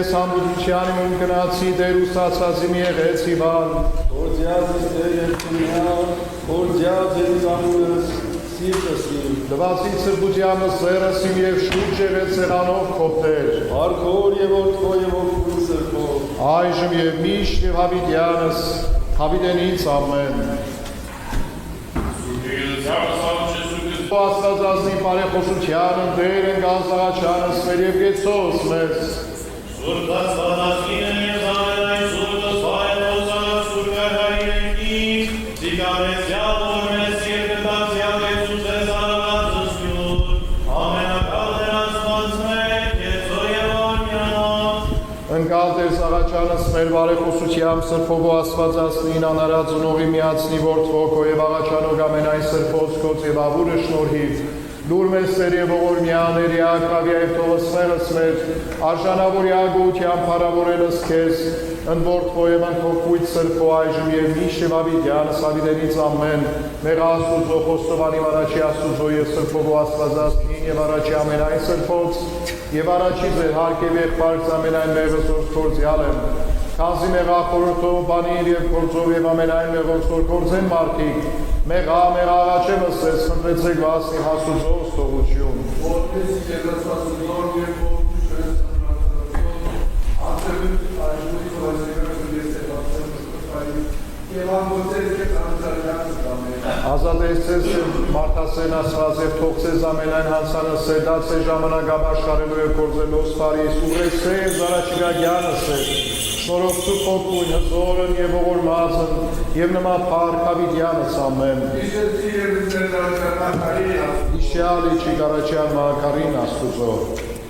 քեզ համբուժության իմ գնացի դեր ուսացած իմ եղեց իվան Գործյաց դեր երկնյալ, գործյաց ես անունս սիրտս իմ Լվացի ծրբուջյամը սերս իմ և շուրջ եղեց սեղանով քոփտեր Արքոր և որդքո և որդքու սրբով Այժմ և միշտ և հավիտյանս հավիտեն ինձ ամեն Աստվածազնի բարեխոսության դեր են գանձաղաչանս մեր և գեցոս մեզ Սուրբ Աստվածազնին և զամենայն սուրբս վայրոսած սուրբը հայրենքից Զիկարեցյալ որ մեզ երկտացյալ եծուց ես արագածություն Ամենակալ դեր Աստված մեր կեցո և արմյան Ընկալ դեր զաղաչանս մեր բարեխոսությամբ սրբովո Աստվածազնին անարածունողի միացնի որդվոքո և աղաչանող ամենայն սրբոցքոց և ավուրը շնորհիվ Լուր մեզ սեր և ողորմյաներ յակավյա և թողսվերս մեր արժանավոր յագությամբ հարավորելս քեզ ընորդվո և ընթոքույց սրբո այժմ և միշտ և ավիտյանս ավիտենից ամեն մեղ Աստուծո խոստովանի առաջի Աստուծո և սրբովո Աստվածազնին և առաջի ամենայն սրբոց և առաջի ձեր հարկ և եղբարք ամենայն մեղս որ գործյալ եմ Քանզի մեղախորհրդով բանիր և գործով և ամենայն մեղով որ գործեն մարդիկ Մեղա աղաչեմս ես խնդրեցեք վասնի Աստուծո ստողություն Որպես կերացվածնոր և որդուշ ես անձրվիտ այժմուտի խորասիկրս ես է բացեմ և ամբոցեր ես անձարյանս կամեր Ազատեցես մարդասեն ասված և թողցես ամենայն հանցանս է դաց է ժամանակաբաշխարելու և գործելով սպարիս ուղեցես զարաչիրագյանս է Շնորով սուպոքույն հզորն և ողորմածն և նմա պարկ հավիտյանս ամեն Իշյալ իչի կարաչյան մաղաքարին աստուծո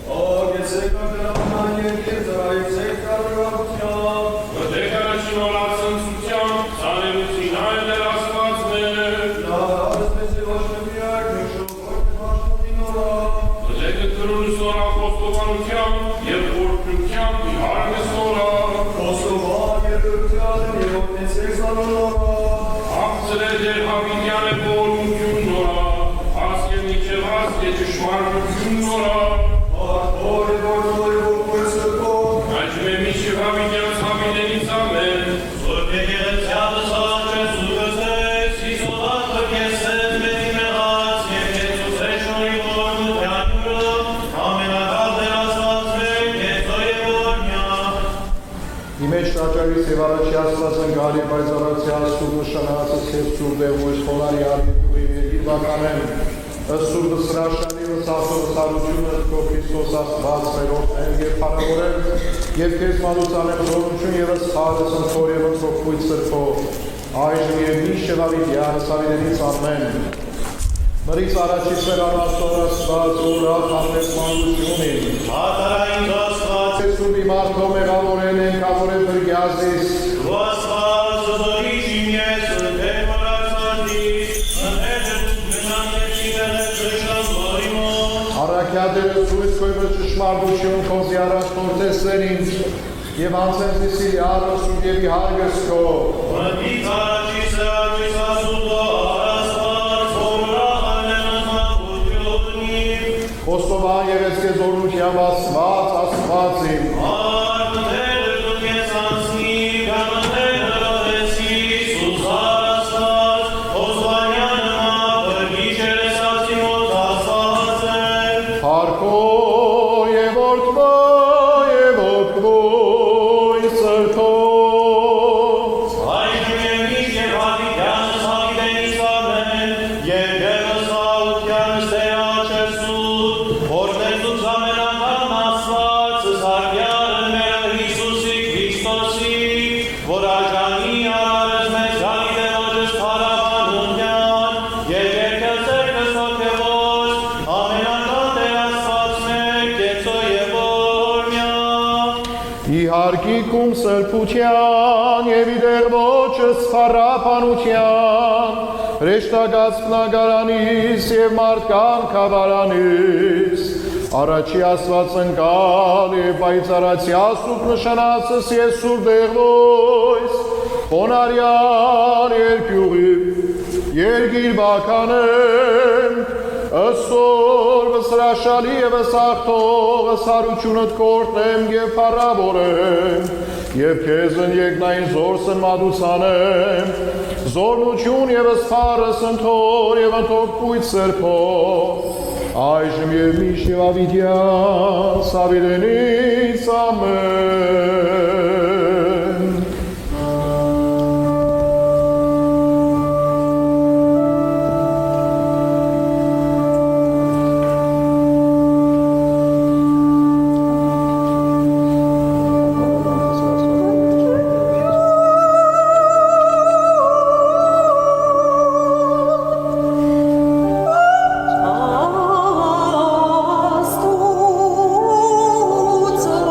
O, գեցեք ակրաման և զարայեցեք կարողությամբ Վդեք առաջին օրացն սության, սաներուցին այլ դեր Աստված մեր Նա ասպես և աշնվիակ նշով որքն աշնվին օրա Վդեք կրունս օրա խոստովանությամբ և որդնությամբ իհարգես օրա Խոստովան և ուրթյան և ոտնեցեք զանոն օրա Աղցր է դեր հավիտյան է ողորմություն նորա, ասկ է միջև ասկ է ճշմարտություն նորա Որդոր և որդոր և որդոր սրբով Այժմ է միջև հավիտյանս հավիտենից ամեն Սուրբ եկեղեցյալս աղաչես ու գծես, Իսոված բրկեսես մեզի մեղած և կեցուց է շնորի ողորմության յուրը Ամենակալ դեր Աստված մեր կեցո և ողորմյան Իմեջ տաճարից և առաջի Աստված ընկալ և այս առաջի Աստուր նշանացս և սուր դեղույս խոնարի արիդուղի և բականեն ըստ սուրբը սրաշանի վսախորս հարությունը քո Քրիստոս Աստված մերորդեն և հարավորեն և քեզ մալուցանեն զորություն և ըսխարս ընթոր և ընթոքույց սրբով այժմ և միշտ և ավիտյանս ավիտենից ամեն Մրից առաջի սերան Աստոր Աստված ուրախ համես մալությունին Հատարային Աստված Սուրբի մարդո մեղավորեն են կավորեն բրգյազիս Դու Աստված զորիչ իմ ես դեր մարացանից Ընհեջը մնանեցի դերս ճշան բարի մոտ Առաքյադերը սուրից կոյվը ճշմարտություն քոզի առաջ տորտեսներ ինձ և անցենցիսի առս ու և իհարգս քո Մտից առաջի սրաջից Աստուծո Աստված ուրախ անենս մատուտյոտնի Խոստովան եղեց քեզ օրնությամբ Աստված իմ Արդեր դու կես անցնի Կանատեր հրավեցի Սուս Աստված Ոզվանյան մա բրգիչ երես ասի մոտ Աստված էր Հարկո և որդվո սրթով Այժմ և միշտ և հավիտյանս հավիտենից ամեն և դեղս վաղությանս դեր աչեսուր որ մեզուց ամենական Աստված զարգյալը մեր Հիսուսի Քրիստոսի որ աժանի արարես մեզ գանի դեղոջս փարավանության և երկրծերքս հոգևոր ամենակալ դեր Աստված մեր կեցո և ողորմյան Իհարկիկում սրբության և իդեղ ոչս փառապանության հրեշտակած բնակարանից և մարդկան կավարանից առաջի Աստված ընկալ և պայծառացի Աստուկ նշանացս ես սուր դեղվոյս խոնարյար երկյուղի երկիր բականեմ Ըսոր վսրաշալի և վսաղթող սարությունըտ կորտեմ և պարավորեմ և կեզն եկնային զորսն մադուցանեմ զորնություն և սպարս ընթոր և ընթող կույց սրպով այժմ և միշտ և ավիդյան սավիդենից ամեն Աստուծո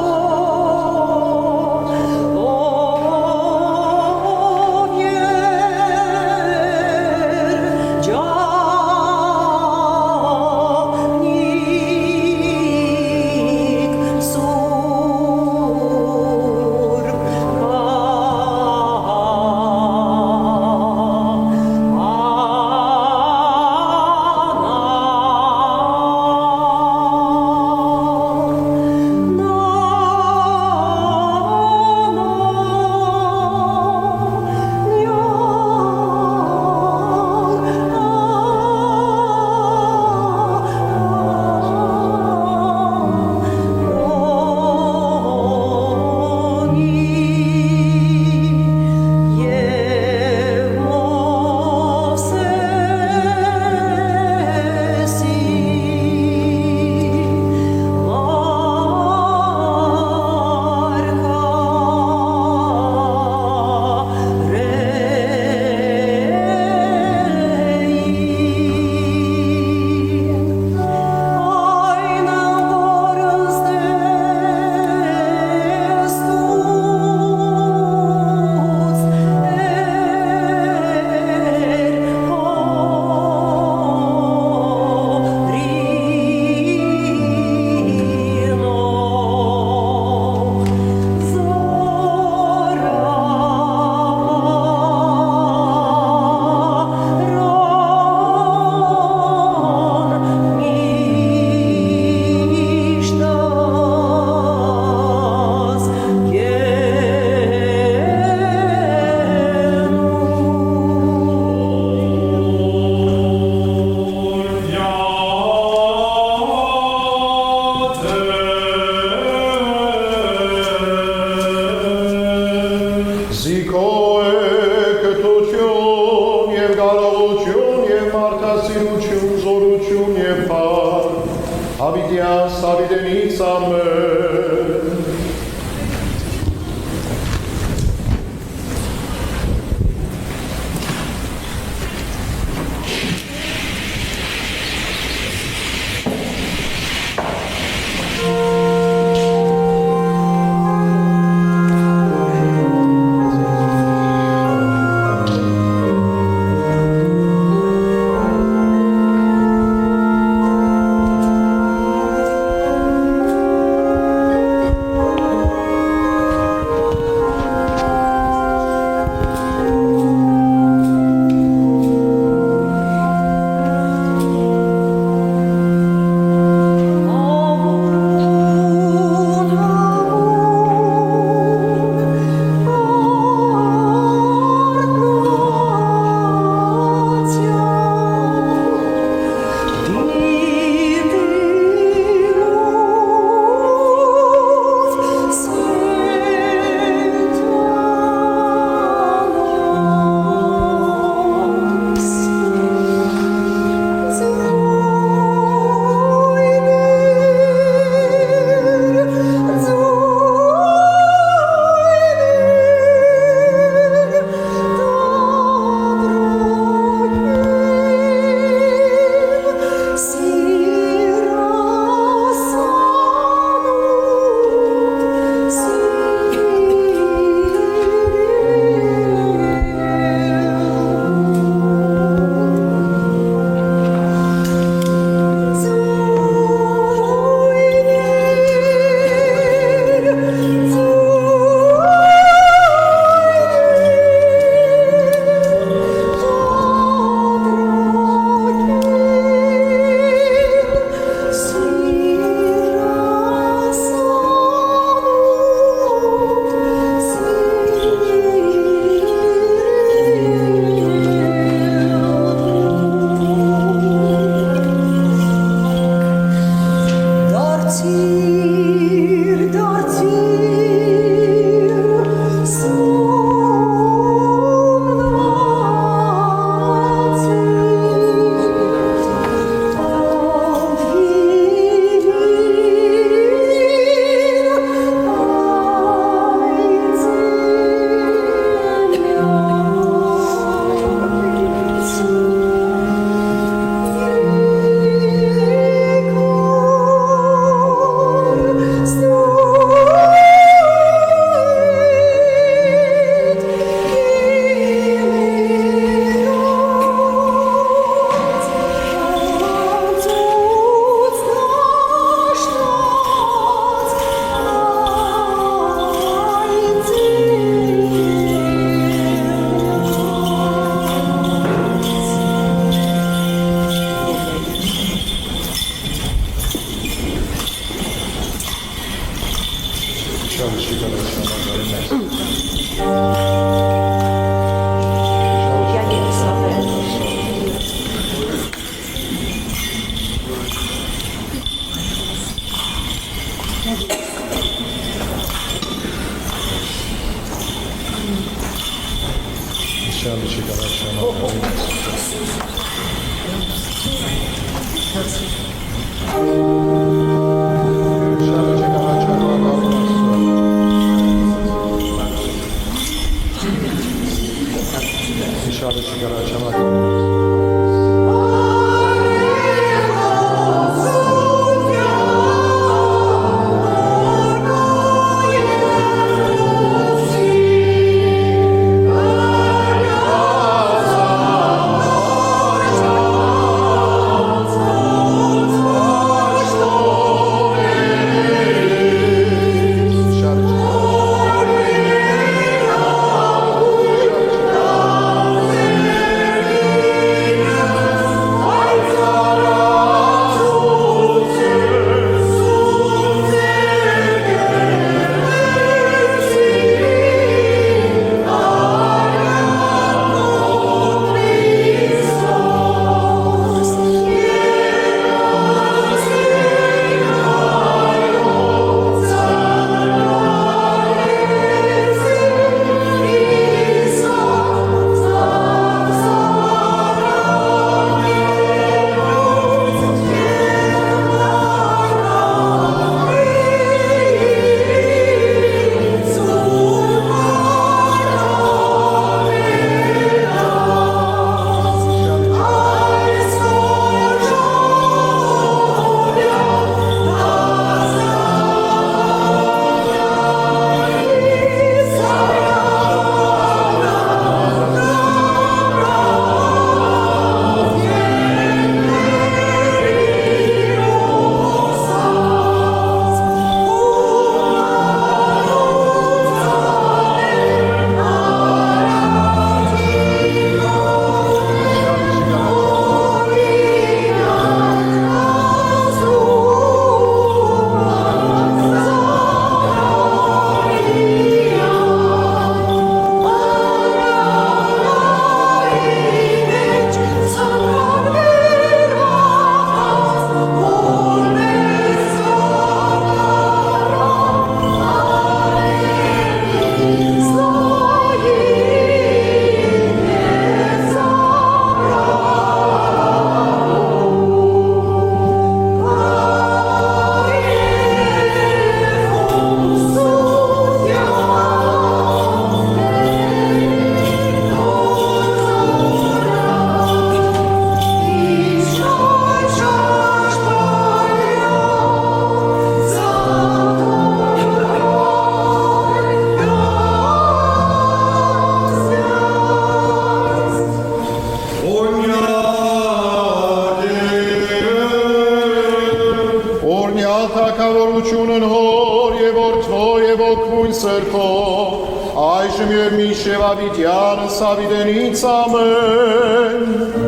թագավորությունն հոր եւ որդվո եւ օգնույն սրբով այժմ եւ մինչեւ ավիտյանը Սավիդենից ամեն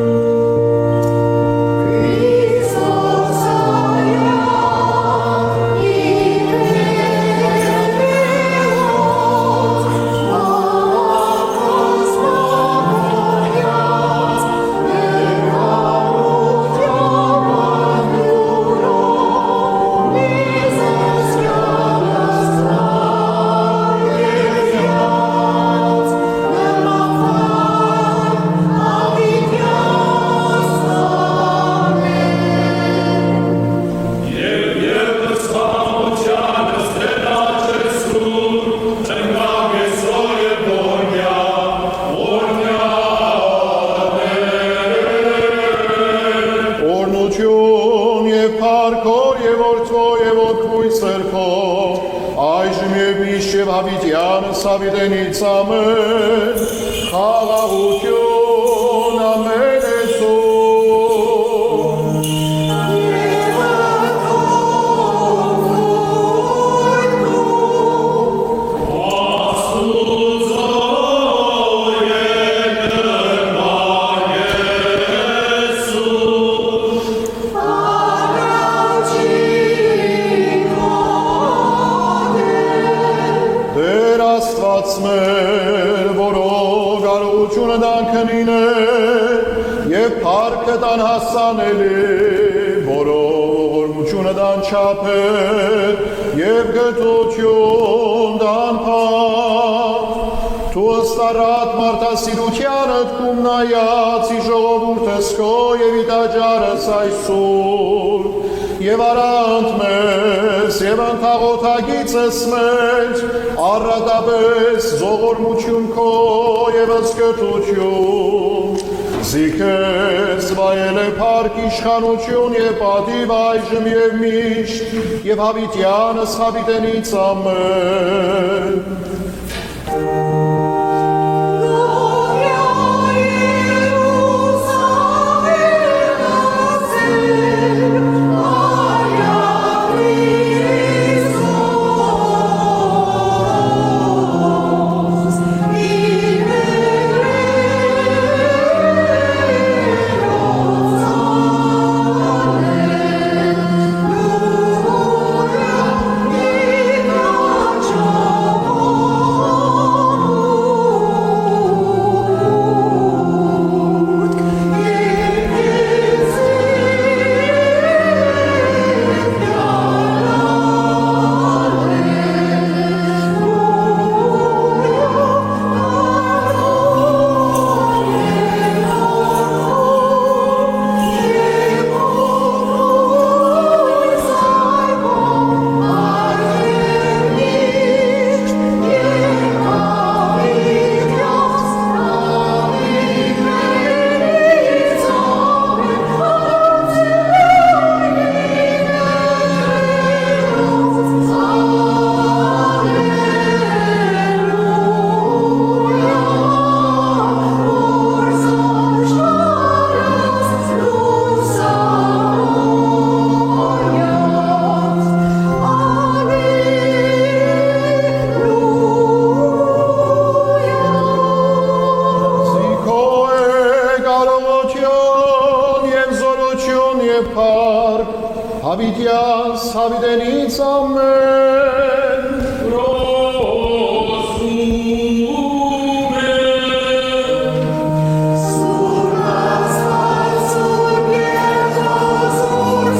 Սավիդենից ամեն խաղաղություն ամենեցում Աստված մեր, որով կարողությունը տան քնիներ, և փառքը տան հասանելի, որով ողորմությունը տան չափեր, և գթություն տան փառք, Դու ըստարատ մարդասիրությանդ կում նայած ի ժողովուրդս քո և ի տաճարս այսօր, և արանդ մեզ, և ընթաղոթագիծս մեջ, առատապես զողորմություն քո և ըսկրտություն, զիքես վայել է փառք իշխանություն և պատիվ այժմ և միշտ, և հավիտյանս հավիտենից ամեն։ Հավիտյանս հավիտենից ամեն։ Ռոսում է։ Սուրբ Աստված, Սուրբ Եհովա, Սուրբ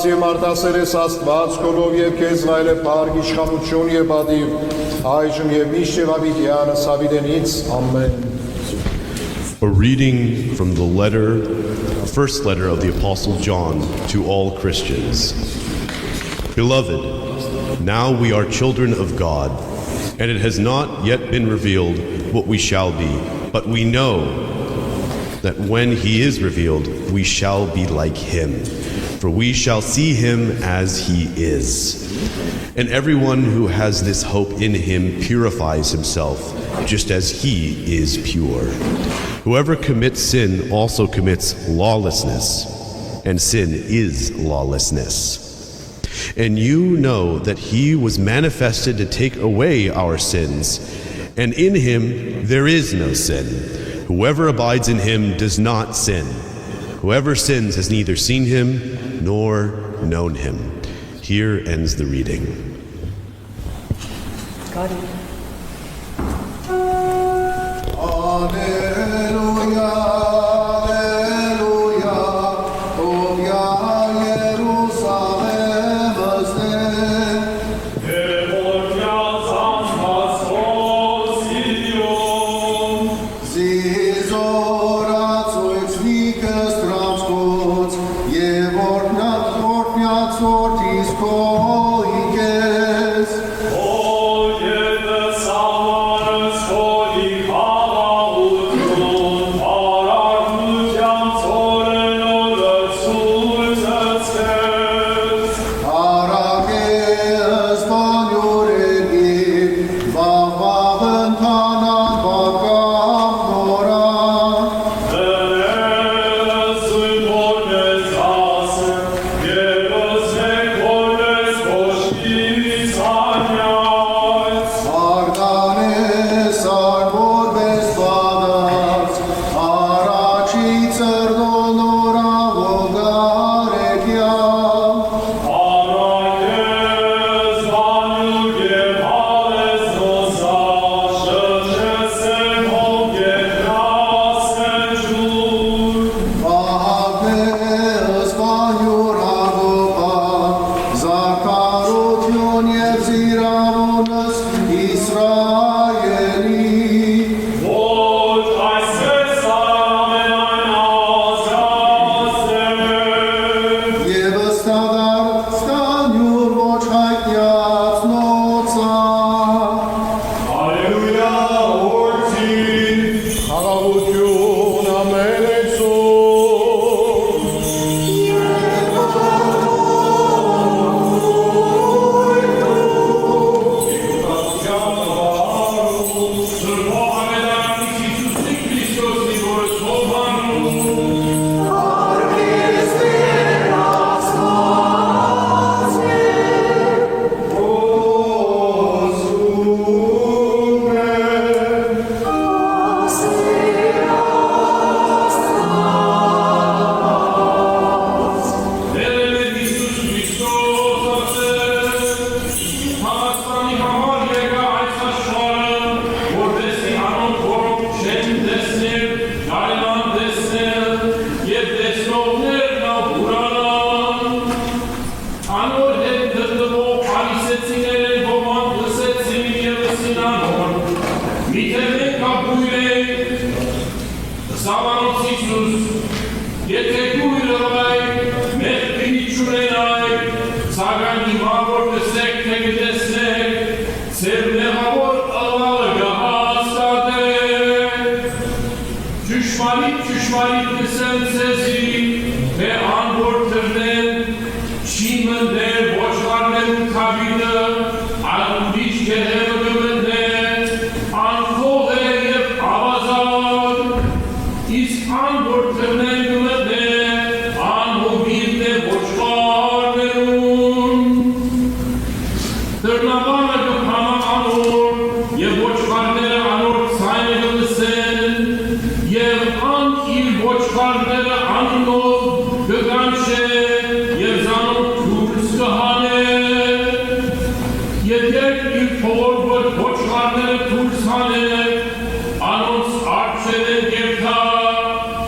Փառված եւ մարդասեր ես Աստված, քոնով եւ քեզ վայել է փառք, իշխանություն եւ բադիվ, այժմ եւ միշտ եւ ավիտյանս ավիտենից, ամեն։ A reading from the first letter of the Apostle John to all Christians. Beloved, now we are children of God, and it has not yet been revealed what we shall be, but we know that when he is revealed, we shall be like him, for we shall see him as he is. And everyone who has this hope in him purifies himself, just as he is pure. Whoever commits sin also commits lawlessness, and sin is lawlessness. And you know that he was manifested to take away our sins, and in him there is no sin. Whoever abides in him does not sin. Whoever sins has neither seen him nor known him. Here ends the reading. Alleluia, alleluia, Ovia Jerusalem Zizorațuiți nicăs transporți, e vorneați ortis coiches.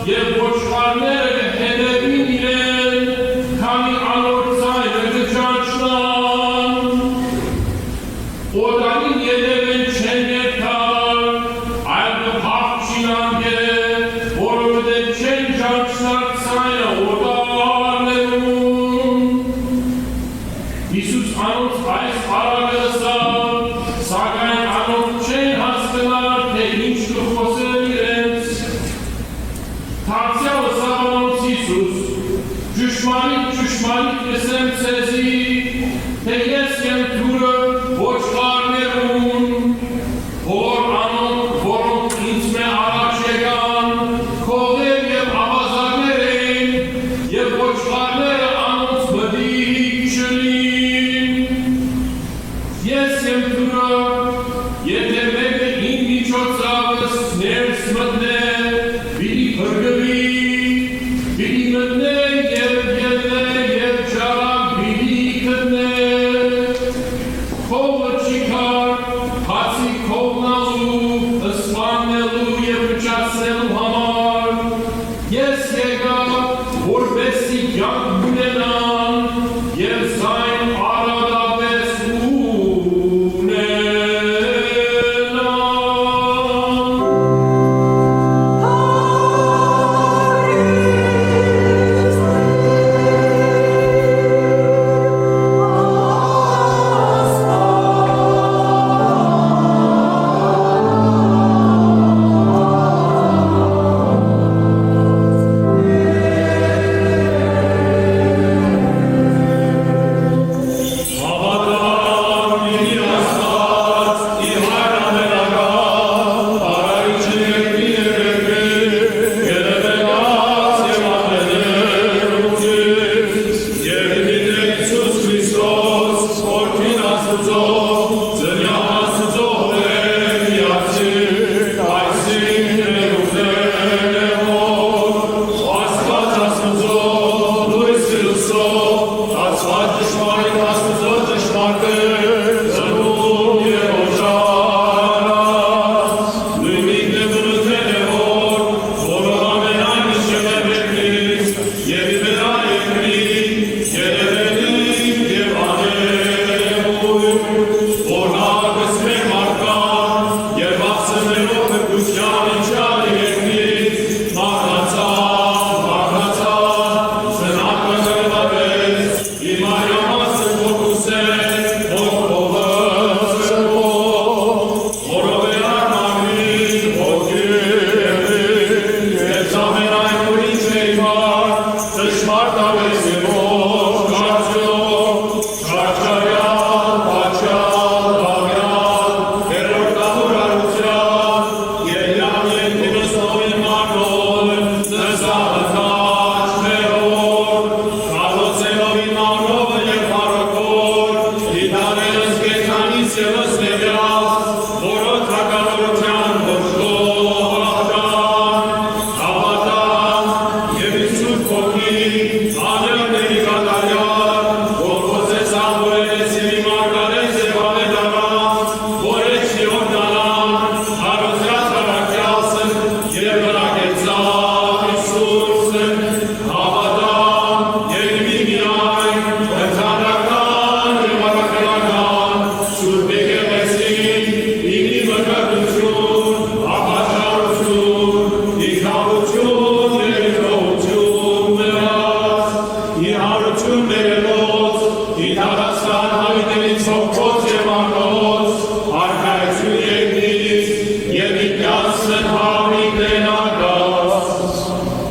Եվ ոչխարները հետևին իրեն, քանի անորցան Օդանին ելևեն չեն ներթար, այլ կփախչին անգել, որովհետև չեն ճանչնար ցայնը օդարներում։ Իսուս անոնց այս հարավը լսավ, սակայն անոնց չեն հասկնար, թե ինչ կխոսել իրենց։ Թարցյալ լսավ անոնց Իսուս, ճշմարիտ կսեմ ցեզի, թե ես եմ թուրը ոչխարներուն, որ անոնք, որոնք ինձ մե առաջ եկան, քողեր և ավազակներ էին, և ոչխարները անոնց մտիկ չլին։ Ես եմ թուրը, եթե մեկը իմ միջոցավս ներս մտնե, պիտի փրկվի, պիտի մտնե և ելնե և ճարակ պիտի գտնե։ Քովը չի կար, հացի քովնալու, սպանելու և փչացնելու համար։ Ես եկա, որպեսզի կյանք ունենան և զայն արադապես ունենան։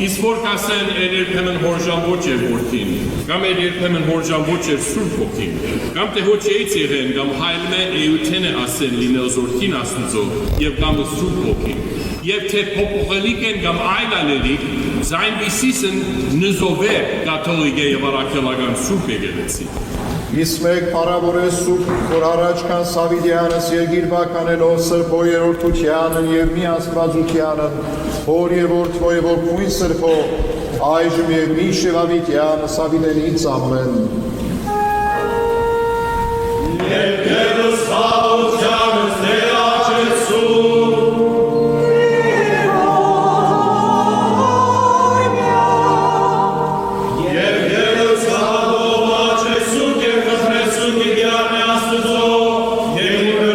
Իսկ որ կասեն երբեմն հորժամոճ էր որդին, կամ երբեմն հորժամոճ էր Սուրբ Հոգին, կամ թե հոչեից եղեն, կամ հայլում է էյութեն է ասեն լինել զորքին ասնուծո, և կամ Սուրբ Հոգին, և թե փոփոխելիք են կամ այլ ալելիք, զայնվիսիսն նզովեր կաթոլիկե և առաքելական Սուրբ եկեղեցի։ Իսկ մեկ պարավորես Սուրբ, որ առաջ կան Սավիդյանս երկիր բականելով սրբո երորդությանն և մի աստվածությանն, որ և որդվո և ոգույն սրբո, այժմ և մի շևավիտյան Սավիդենից ամեն։ Երկերս հաղությանս ներաչեցու, Եվ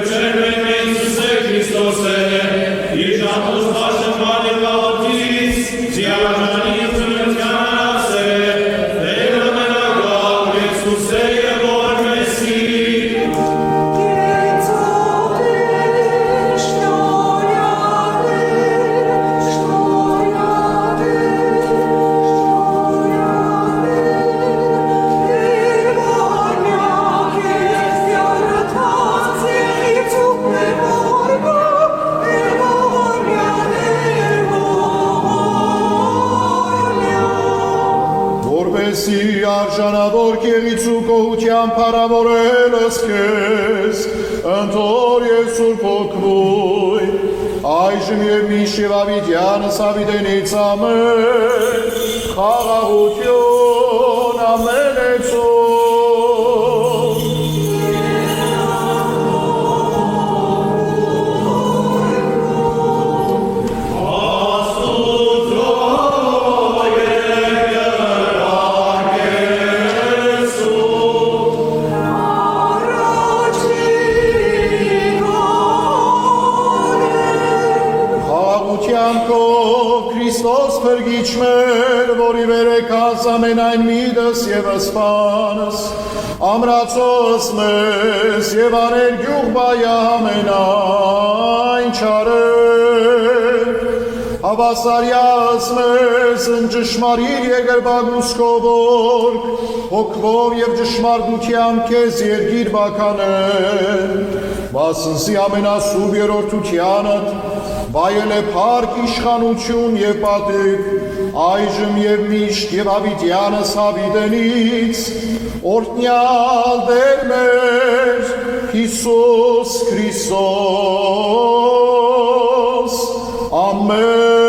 նշանավոր կեղիցու կողության պարավորելս կեզ, ընթոր և սուրբ ոգվույն, այժմ և միշտ և ավիդյանս ավիդենից ամեն, խաղաղություն ամենեցում։ Քրիստոս փրկիչ մեր, որի վերեկաս ամենայն միտս և ասպանս, ամրացոս մեզ և աներգյուղ բայա ամենայն չարեր, հավասարյաս մեզ ընճշմարիր եգրբագուսկով օրք, հոգվով և ճշմարտությամբ քեզ երգիր բականեն, բասնսի ամենասուրբ երորդությանդ, վայել է փառք իշխանություն և պատիվ, այժմ և միշտ և ավիդյանս ավիդենից, օրհնյալ Տեր մեր Հիսուս Քրիստոս, ամեն։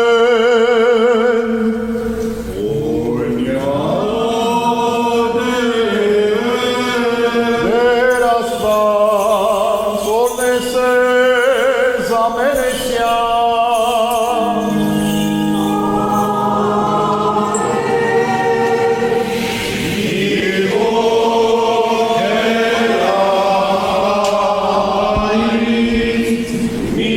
Տեր Աստված, օրհնեսես ամենեսյան, Mi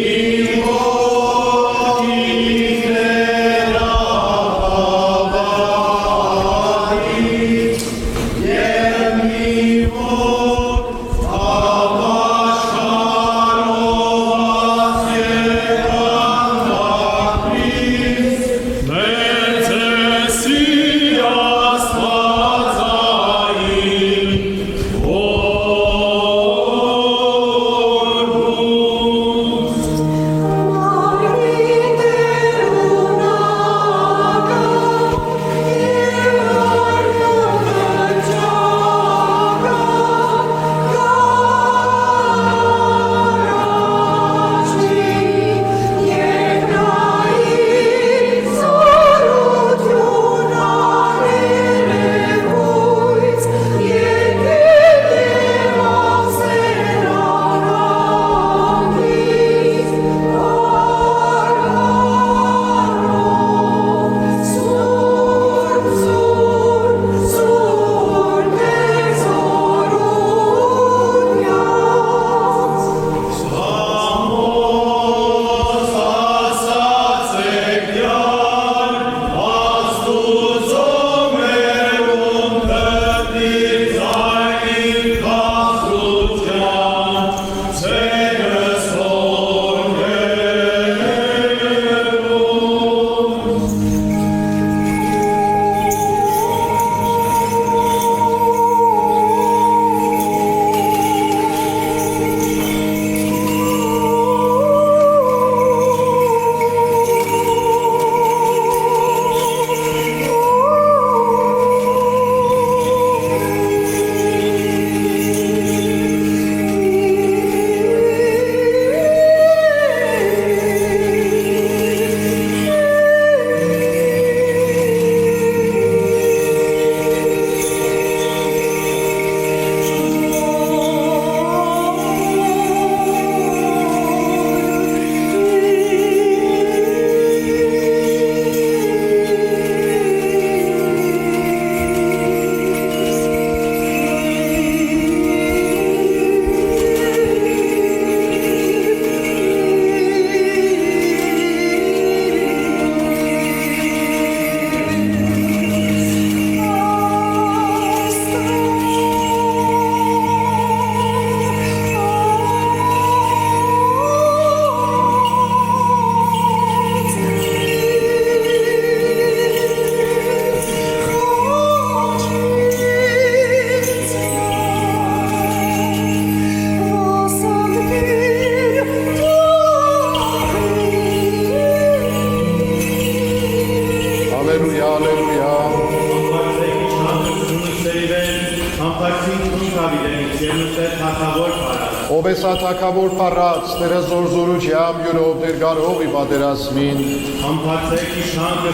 Ով ես աթակավոր պարած, Տերը զորզորությամբ յուրով դեր գարողի պատերազմին, Համբարձեք իշանքը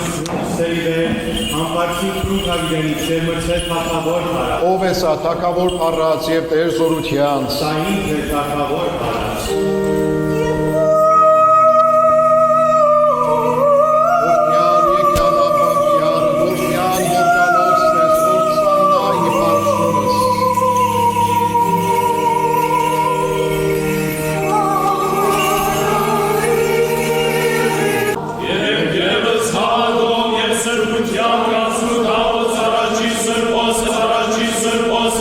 սերի վեր, համբարձիկ պրուկավիրենի ծերմրցեք հատավոր հարած, Ով ես աթակավոր պարած և Տեր զորությանց, սային ձեր հատավոր հարած, Որդյան եկյան ապակյան, որդյան որգալոց տես, որդսաննա իպարսունս, Եվ ևս հագով և սրբության կացնու տավոց առաջի սրպոս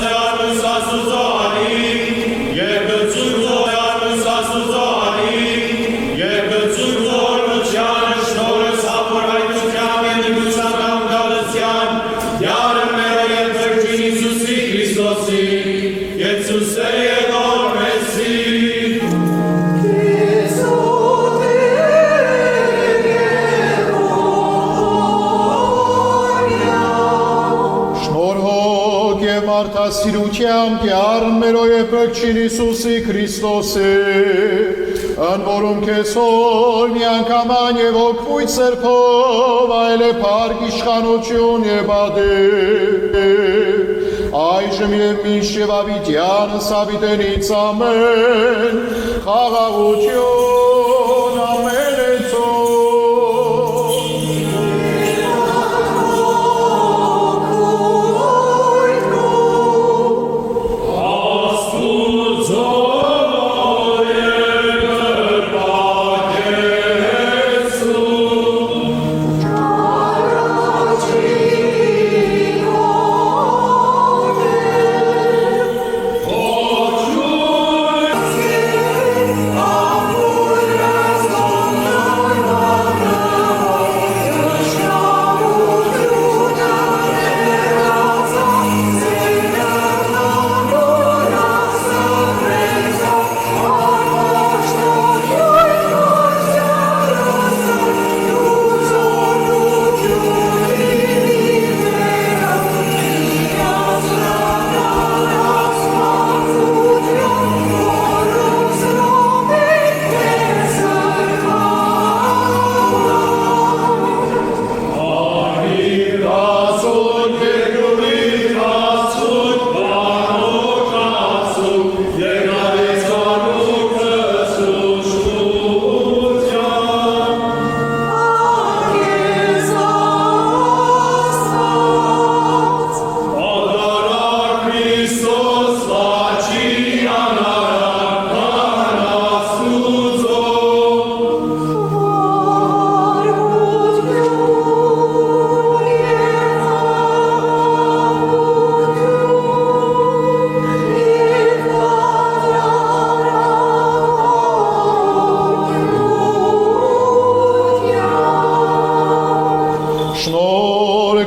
է արմս աստուծոհանի, և գծույրով է արմս աստուծոհանի, և գծույրով օրնության շնորհս ապորայնության և նգության կանգալության, յարը մերը և Փրկին Իսուսի Քրիստոսի, Եսուսե եղոր մեսի, Շնորհող և մարդասիրությամբ յարն մերո և Փրկին Իսուսի Քրիստոսի, Ըն որում քեզ հոր միանգաման և հոգվույթ սրբով, այլ է փառք իշխանություն և ադեր, այժմ և միշտ և ավիտյանս ավիտենից ամեն, խաղաղություն ամենեցող,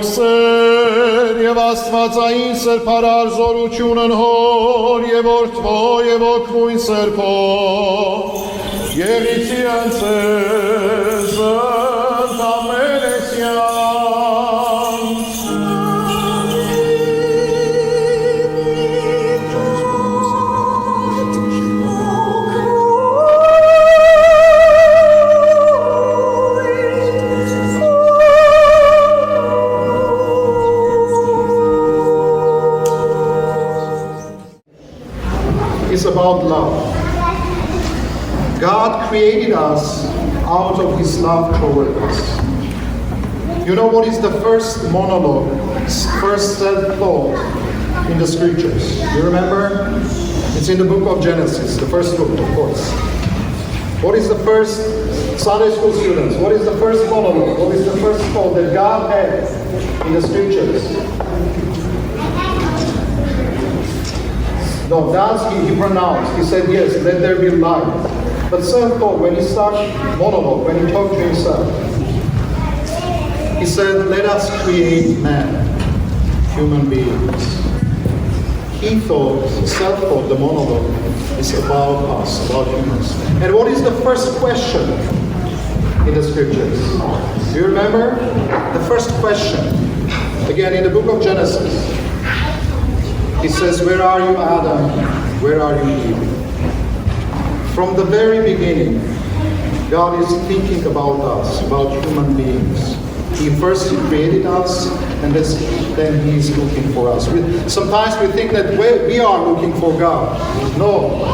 Շնորհքսեր և աստվածային սրբարար զորությունն հոր և որդվո և օգնույն սրբով, եղիցի անցես ընդամենեսյան, is about love. God created us out of His love toward us. You know what is the first monologue, first self-thought in the scriptures? You remember? It's in the book of Genesis, the first book, of course. What is the first, Sunday school students, what is the first monologue? What is the first thought that God had in the scriptures? No, that's he pronounced. He said, yes, let there be light. But self-thought, when he starts monologue, when he talked to himself, he said, let us create man, human beings. He thought, self-thought, the monologue is about us, about humans. And what is the first question in the scriptures? Do you remember? The first question, again in the book of Genesis. He says, where are you, Adam? Where are you, Eve? From the very beginning, God is thinking about us, about human beings. He first created us, and then He is looking for us. Sometimes we think that we are looking for God. No,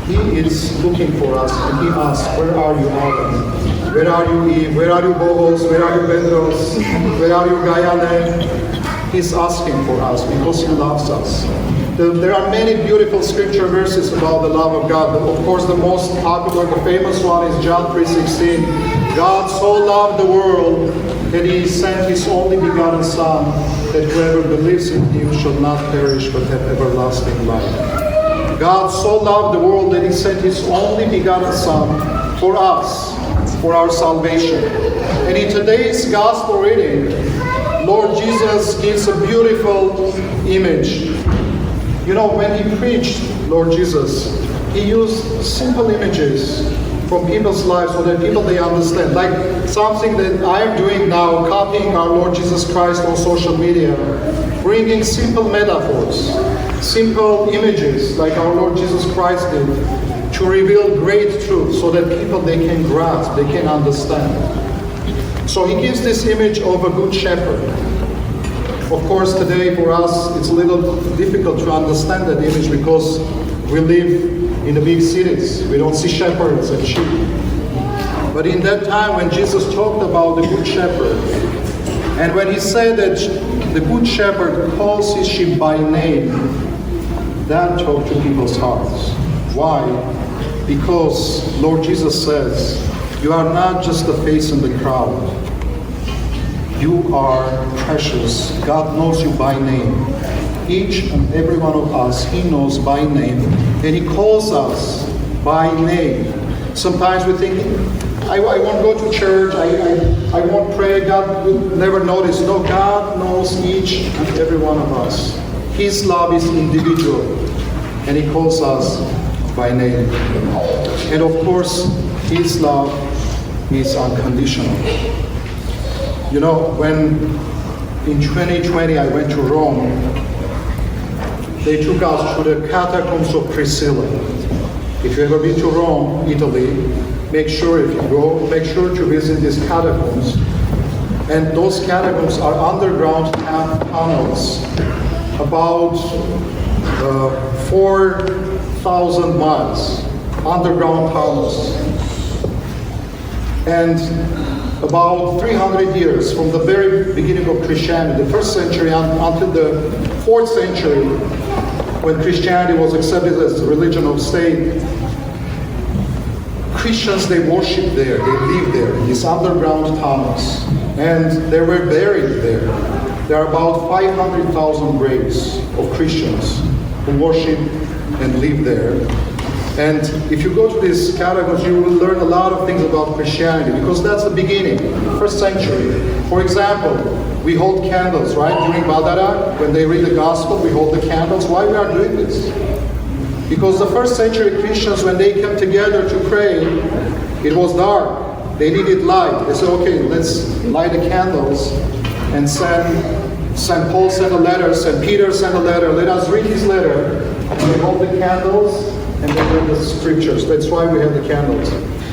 He is looking for us, and He asks, where are you, Adam? Where are you, Eve? Where are you, Boaz? Where are you, Bedros? Where are you, Gayane? He's asking for us because He loves us. There are many beautiful scripture verses about the love of God. Of course, the most popular, the famous one is John 3:16. God so loved the world that He sent His only begotten Son, that whoever believes in Him shall not perish but have everlasting life. God so loved the world that He sent His only begotten Son for us, for our salvation. And in today's gospel reading, Lord Jesus gives a beautiful image. You know, when He preached, Lord Jesus, He used simple images from people's lives so that people, they understand. Like something that I am doing now, copying our Lord Jesus Christ on social media, bringing simple metaphors, simple images like our Lord Jesus Christ did, to reveal great truth so that people, they can grasp, they can understand. So He gives this image of a good shepherd. Of course, today for us, it's a little difficult to understand that image because we live in the big cities. We don't see shepherds and sheep. But in that time when Jesus talked about the good shepherd, and when He said that the good shepherd calls his sheep by name, that talked to people's hearts. Why? Because Lord Jesus says, you are not just a face in the crowd. You are precious. God knows you by name. Each and every one of us, He knows by name. And He calls us by name. Sometimes we think, I won't go to church, I won't pray, God will never notice. No, God knows each and every one of us. His love is individual. And He calls us by name. And of course, His love is unconditional. You know, when in 2020 I went to Rome, they took us to the catacombs of Priscilla. If you've ever been to Rome, Italy, make sure if you go, make sure to visit these catacombs. And those catacombs are underground tunnels, about 4,000 miles, underground tunnels. And about 300 years from the very beginning of Christianity, the first century until the 4th century, when Christianity was accepted as the religion of state, Christians, they worshiped there, they lived there in these underground tunnels, and they were buried there. There are about 500,000 graves of Christians who worship and live there. And if you go to these catacombs, you will learn a lot of things about Christianity, because that's the beginning, first century. For example, we hold candles, right? During Badara, when they read the gospel, we hold the candles. Why we are doing this? Because the first century Christians, when they came together to pray, it was dark. They needed light. They said, okay, let's light the candles. And St. Paul sent a letter, St. Peter sent a letter. Let us read his letter. And they hold the candles, and they read the scriptures. That's why we have the candles.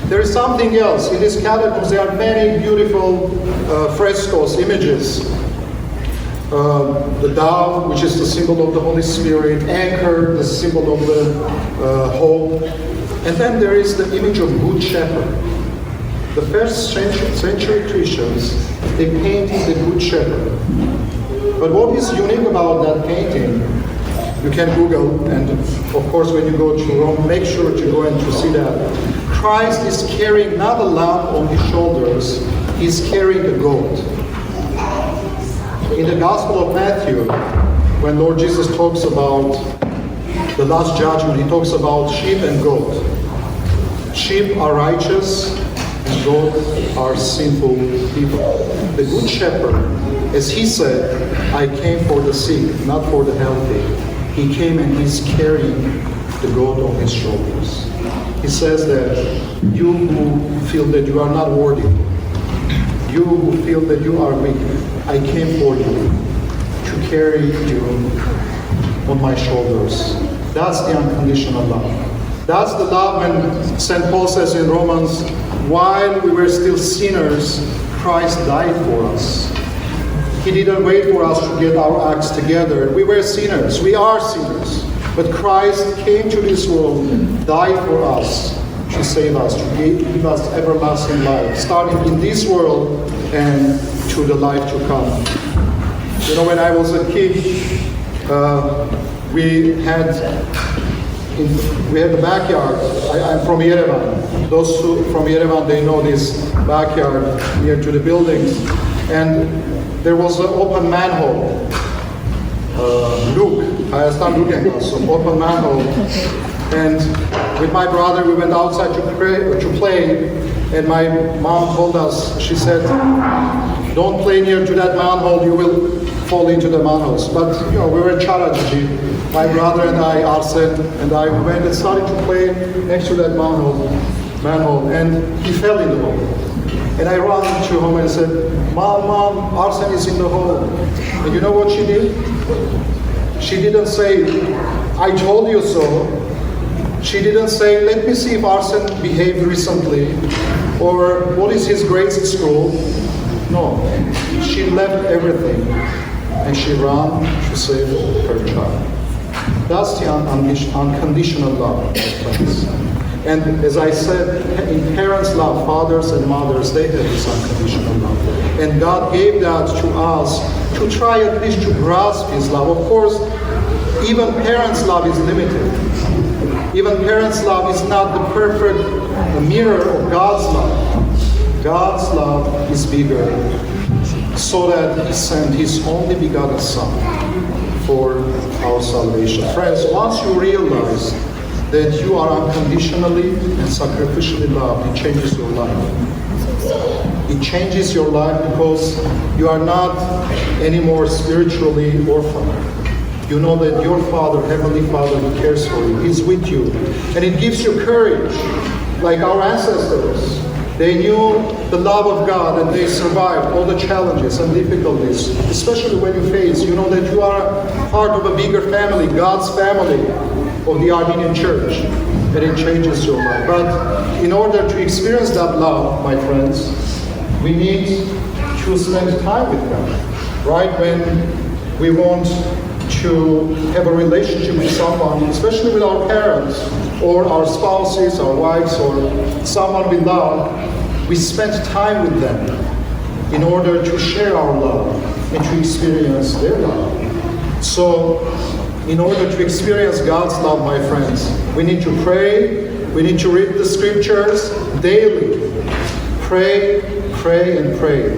There is something else. In these catacombs, there are many beautiful frescoes, images. The dove, which is the symbol of the Holy Spirit, anchor, the symbol of the hope. And then there is the image of Good Shepherd. The first century Christians, they painted the Good Shepherd. But what is unique about that painting, you can Google, and of course when you go to Rome, make sure to go and to see that. Christ is carrying not a lamb on his shoulders, he's carrying a goat. In the Gospel of Matthew, when Lord Jesus talks about the last judgment, he talks about sheep and goat. Sheep are righteous, and goats are sinful people. The Good Shepherd, as he said, I came for the sick, not for the healthy. He came and he's carrying the goat on his shoulders. He says that you who feel that you are not worthy, you who feel that you are weak, I came for you to carry you on my shoulders. That's the unconditional love. That's the love when St. Paul says in Romans, while we were still sinners, Christ died for us. He didn't wait for us to get our acts together. We were sinners. We are sinners. But Christ came to this world, died for us to save us, to give us everlasting life, starting in this world and to the life to come. You know, when I was a kid, we had the backyard. I'm from Yerevan. Those who from Yerevan, they know this backyard near to the buildings. And there was an open manhole. Hayastan Luke, so open manhole. And with my brother, we went outside to play. And my mom told us, she said, don't play near to that manhole, you will fall into the manholes. But, you know, we were in Charaji. My brother and I, Arsen, and I went and started to play next to that manhole, and he fell in the hole. And I ran to home and said, Mom, Arsen is in the hole. And you know what she did? She didn't say, I told you so. She didn't say, let me see if Arsen behaved recently, or what is his grades at school. No, she left everything, and she ran to save her child. That's the unconditional love, my friends. And as I said, in parents' love, fathers and mothers, they have this unconditional love. And God gave that to us to try at least to grasp His love. Of course, even parents' love is limited. Even parents' love is not the perfect mirror of God's love. God's love is bigger, so that He sent His only begotten Son for our salvation. Friends, once you realize that you are unconditionally and sacrificially loved, it changes your life. It changes your life because you are not anymore spiritually orphaned. You know that your Father, Heavenly Father, He cares for you. He's with you. And it gives you courage, like our ancestors. They knew the love of God and they survived all the challenges and difficulties, especially when you face, you know that you are part of a bigger family, God's family of the Armenian Church, and it changes your life. But in order to experience that love, my friends, we need to spend time with God. Right? When we want to have a relationship with someone, especially with our parents, or our spouses, our wives, or someone we love, we spend time with them in order to share our love and to experience their love. So, in order to experience God's love, my friends, we need to pray, we need to read the scriptures daily. Pray, pray, and pray.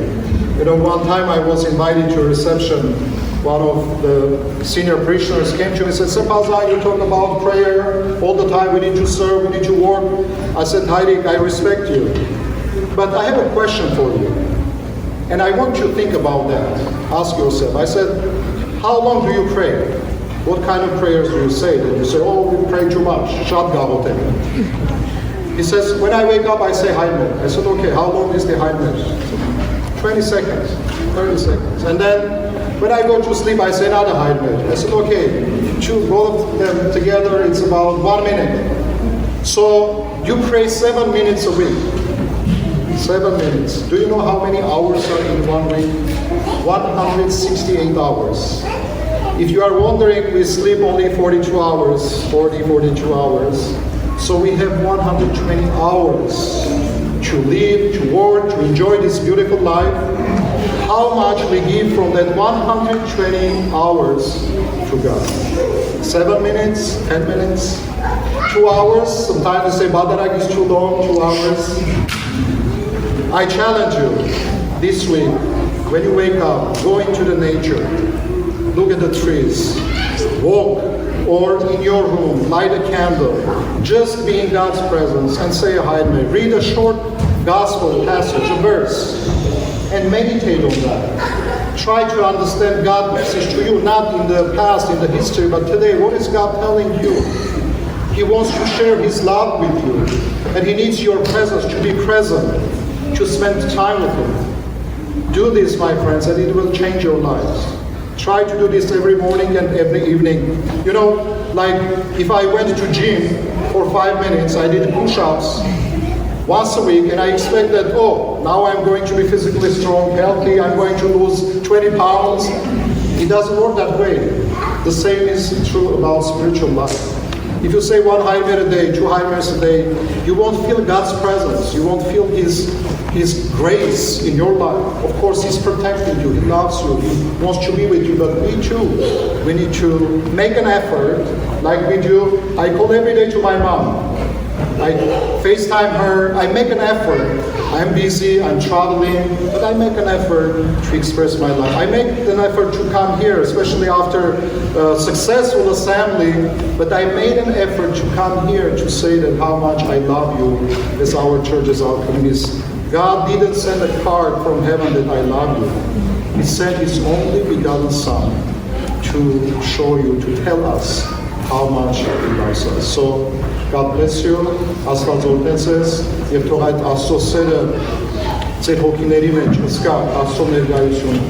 You know, one time I was invited to a reception. One of the senior parishioners came to me and said, Sepazan, you talk about prayer all the time, we need to serve, we need to work. I said, Heidik, I respect you, but I have a question for you. And I want you to think about that. Ask yourself. I said, how long do you pray? What kind of prayers do you say? That you say, oh, we pray too much. He says, when I wake up, I say Haile. I said, okay, how long is the Haile? 20 seconds, 30 seconds. And then when I go to sleep, I say another Haile. I said, okay, both of them together, it's about 1 minute. So you pray 7 minutes a week. 7 minutes. Do you know how many hours are in 1 week? 168 hours. If you are wondering, we sleep only 42 hours, 42 hours. So we have 120 hours to live, to work, to enjoy this beautiful life. How much we give from that 120 hours to God? 7 minutes, 10 minutes, 2 hours. Sometimes they say Badarak is too long, 2 hours. I challenge you this week, when you wake up, go into the nature, look at the trees, walk, or in your room, light a candle, just be in God's presence and say a Haile. Read a short gospel passage, a verse, and meditate on that. Try to understand God's message to you, not in the past, in the history, but today. What is God telling you? He wants to share His love with you, and He needs your presence, to be present, to spend time with Him. Do this, my friends, and it will change your lives. Try to do this every morning and every evening. You know, like if I went to gym for 5 minutes, I did push-ups once a week, and I expect that, oh, now I'm going to be physically strong, healthy, I'm going to lose 20 pounds. It doesn't work that way. The same is true about spiritual life. If you say 1 Hail Mary a day, 2 Hail Marys a day, you won't feel God's presence. You won't feel His grace in your life. Of course, He's protecting you. He loves you. He wants to be with you. But we too, we need to make an effort like we do. I call every day to my mom. I FaceTime her. I make an effort. I'm busy. I'm traveling. But I make an effort to express my love. I make an effort to come here, especially after a successful assembly. But I made an effort to come here to say that how much I love you as our church, as our community. God didn't send a card from heaven that I love you. He sent His only begotten Son to show you, to tell us how much He loves us. So, God bless you. Աստված օրհնեց ես եւ թող այդ Աստծո սերը ձեր հոգիների մեջ հսկա Աստծո ներկայությունը։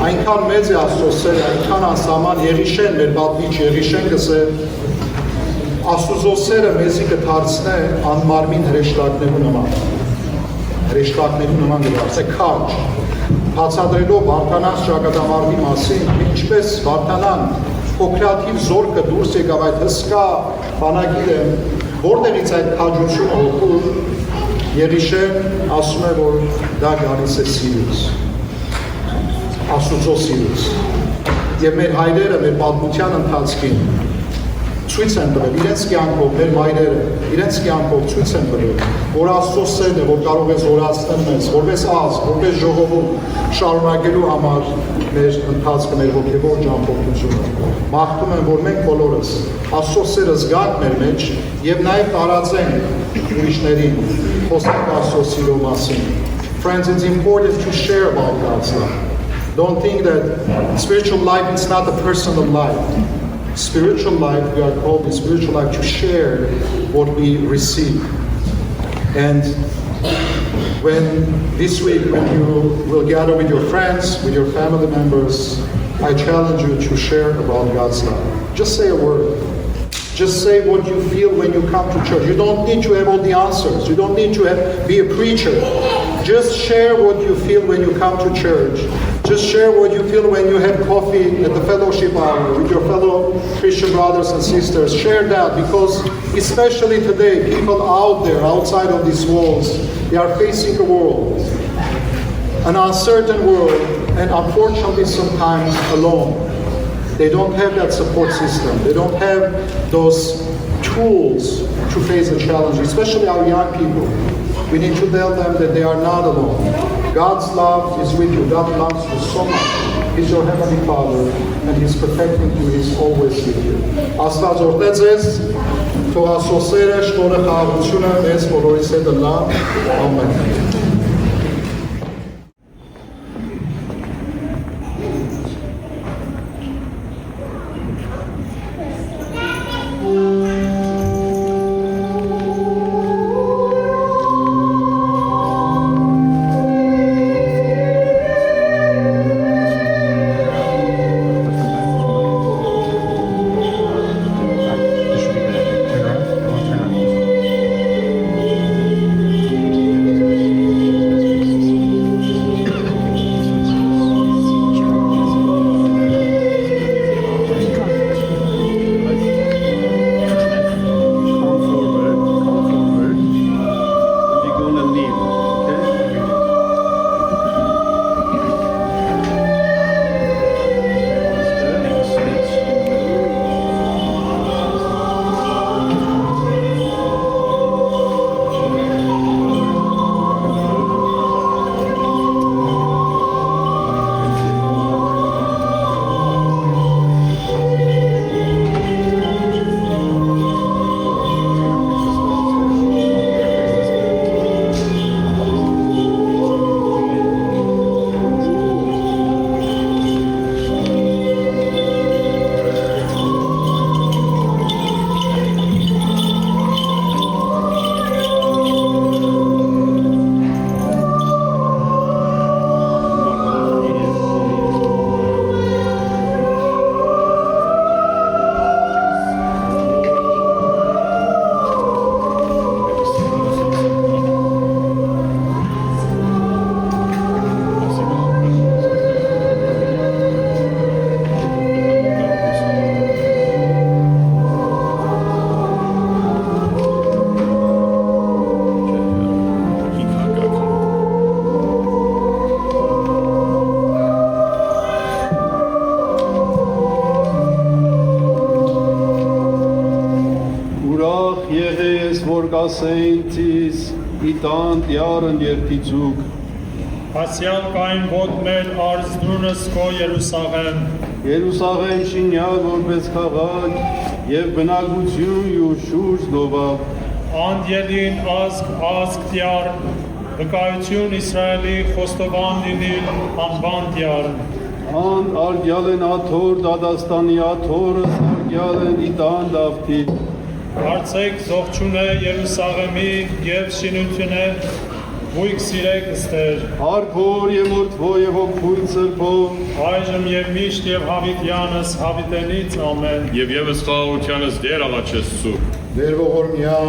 Այնքան մեծ է Աստծո սերը, այնքան անսահման Եղիշեն, մեր պատմիչ Եղիշեն գսե Աստծո սերը մեզի կդարձնե անմարմին հրեշտակներու նման։ Հրեշտակներու նման դարձե քաջ։ Բացատրելով Վարդանանց ճակատամարտի մասին, ինչպես Վարդանան փոքրաթիվ զորքը դուրս եկավ այդ հսկա բանակի որտեղից այդ քաջությունը հոգում Եղիշեն ասում է, որ դա գալիս է սիրուց, Աստուծո սիրուց։ Եվ մեր հայրերը մեր պատմության ընթացքին ցույց են տվել իրենց կյանքով, մեր մայրերը իրենց կյանքով ցույց են տվել, որ Աստծո սերն է, որ կարող է զորացնել մեզ, որպես ազգ, որպես ժողովուրդ շարունակելու համար մեր ընթացքը, մեր հոգևոր ճամփորդությունը։ Մաղթում եմ, որ մենք բոլորս Աստծո սերը զգանք մեր մեջ եւ նաեւ տարածենք ուրիշներին խոսենք Աստծո սիրո մասին։ Friends, it's important to share about God's love. Don't think that spiritual life is not a personal life. Spiritual life, we are called in spiritual life to share what we receive. And when this week, when you will gather with your friends, with your family members, I challenge you to share about God's love. Just say a word. Just say what you feel when you come to church. You don't need to have all the answers. You don't need to be a preacher. Just share what you feel when you come to church. Just share what you feel when you have coffee at the fellowship hour with your fellow Christian brothers and sisters. Share that, because especially today, people out there, outside of these walls, they are facing a world, an uncertain world, and unfortunately sometimes alone. They don't have that support system. They don't have those tools to face the challenge, especially our young people. We need to tell them that they are not alone. God's love is with you. God loves you so much. He's your Heavenly Father, and He's protecting you. He's always with you. Աստված օրհնեց ես, թող Աստծո սերը, շնորհը, խաղաղությունը մեզ բոլորիս հետ լա։ Ամեն։ ասեինցիս իտան դյարն երթիցուկ Ասյալ կային ոտմեր արզդունս կո Երուսաղեմ Երուսաղեմ շինյալ որպես քաղաք եւ բնակություն յուր շուրջ դովավ Анд ելին ազգ դյար վկայություն Իսրայելի խոստովան դիդիլ անբան դյարն Ան արգյալ են աթոր դադաստանի աթորը սարգյալ են իտան դավթի Արցեք զողջունե Երուսաղեմի եւ շինությունե Բույք սիրեք ստեր Հարկոր եւ մորթվո եւ հոգույց սրբով Այժմ եւ միշտ եւ հավիտյանս հավիտենից ամեն Եվ եւս խաղաղությանս դեր աղաչես Սուրբ Դեր ողորմյա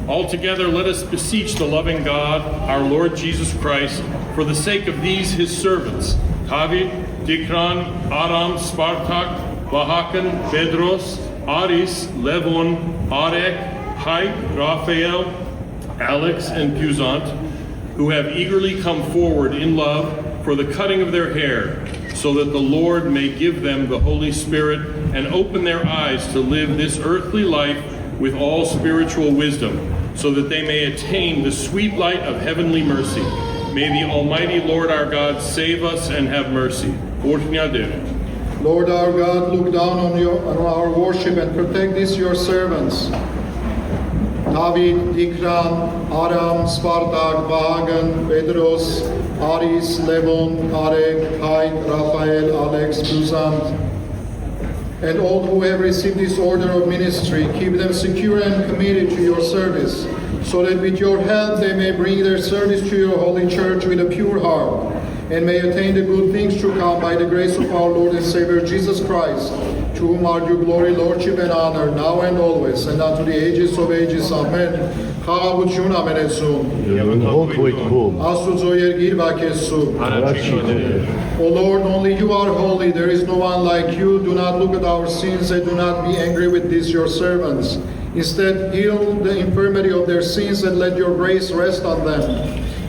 Altogether, let us beseech the loving God, our Lord Jesus Christ, for the sake of these his servants, David, Dikran, Aram, Spartak, Vahakan, Bedros, Aris, Levon, Arek, Haik, Raphael, Alex, and Puzant, who have eagerly come forward in love for the cutting of their hair, so that the Lord may give them the Holy Spirit and open their eyes to live this earthly life with all spiritual wisdom, so that they may attain the sweet light of heavenly mercy. May the Almighty Lord our God save us and have mercy. Lord our God, look down on our worship and protect these your servants. David, Dikran, Aram, Spartak, Vahagan, Bedros, Aris, Levon, Arek, Haik, Raphael, Alex, Puzant, and all who have received this order of ministry, keep them secure and committed to your service, so that with your help they may bring their service to your holy church with a pure heart, and may attain the good things to come by the grace of our Lord and Savior Jesus Christ, to whom are due glory, lordship, and honor, now and always, and unto the ages of ages. Amen. Խաղաղություն ամենեցում, Աստուծո երկիր վակեսում. O Lord, only you are holy, there is no one like you. Do not look at our sins and do not be angry with these your servants. Instead, heal the infirmity of their sins and let your grace rest on them.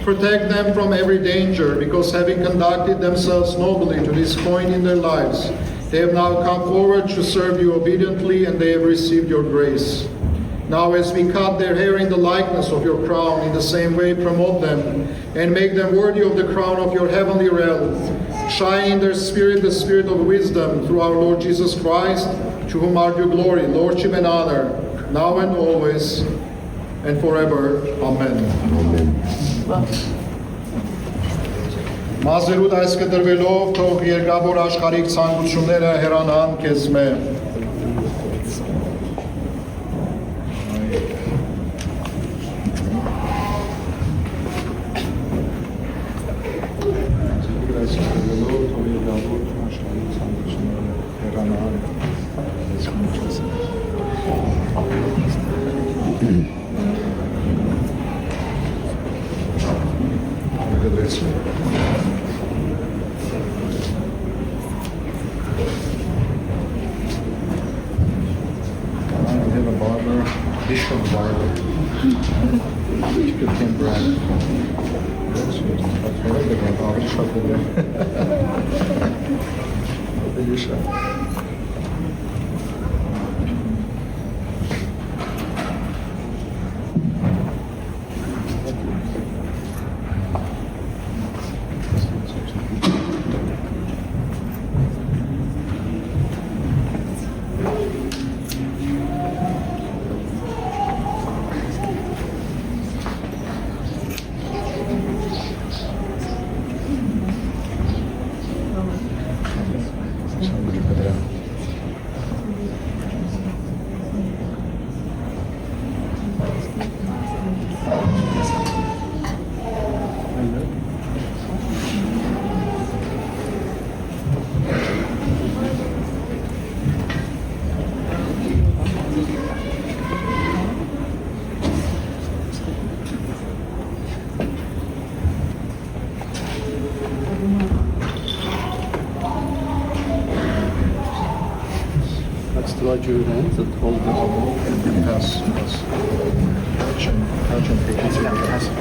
Protect them from every danger, because having conducted themselves nobly to this point in their lives, they have now come forward to serve you obediently, and they have received your grace. Now as we cut their hair in the likeness of your crown, in the same way promote them and make them worthy of the crown of your heavenly realm. Shine in their spirit the spirit of wisdom through our Lord Jesus Christ, to whom are due glory, lordship, and honor, now and always, and forever. Amen. Մազերուդ այս կտրվելով, թող երկավոր աշխարհիկ ցանկությունները հեռանան քեզ մեր։ Stretch your hands and hold the elbow and pass. Touch and take it. Pass it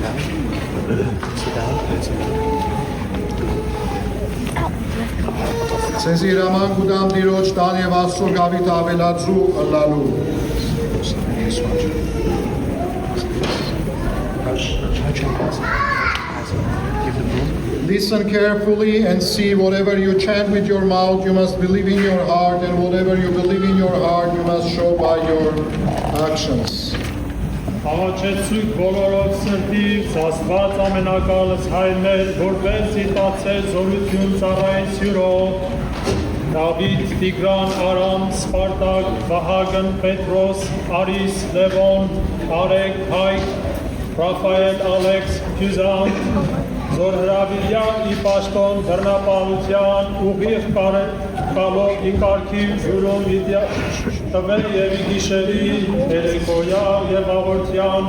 down. Sit down. Սեզ իրաման կուդամ դիրոջ տան և աստծո գավիտ ավելացու ըլլալու։ Archon has give the room. Listen carefully and see whatever you chant with your mouth, you must believe in your heart, and whatever you believe in your heart, you must show by your actions. Աղաչեցուք բոլորով սրտիվ, Աստված ամենակալս հայրներ, որպես իտացել զորություն ծառայ սյուրով, Դավիթ, Տիգրան, Արամ, Սպարտակ, Վահագն, Պետրոս, Արիս, Լևոն, Արեգ, Հայկ, Ռաֆայել, Ալեքս, Հյուզան, Զոր հրավիրյան ի պաշտոն բռնապահության ուղիղ կալով ի կարգի ջուրում տվել և ի գիշերի երեկոյա և աղորդյան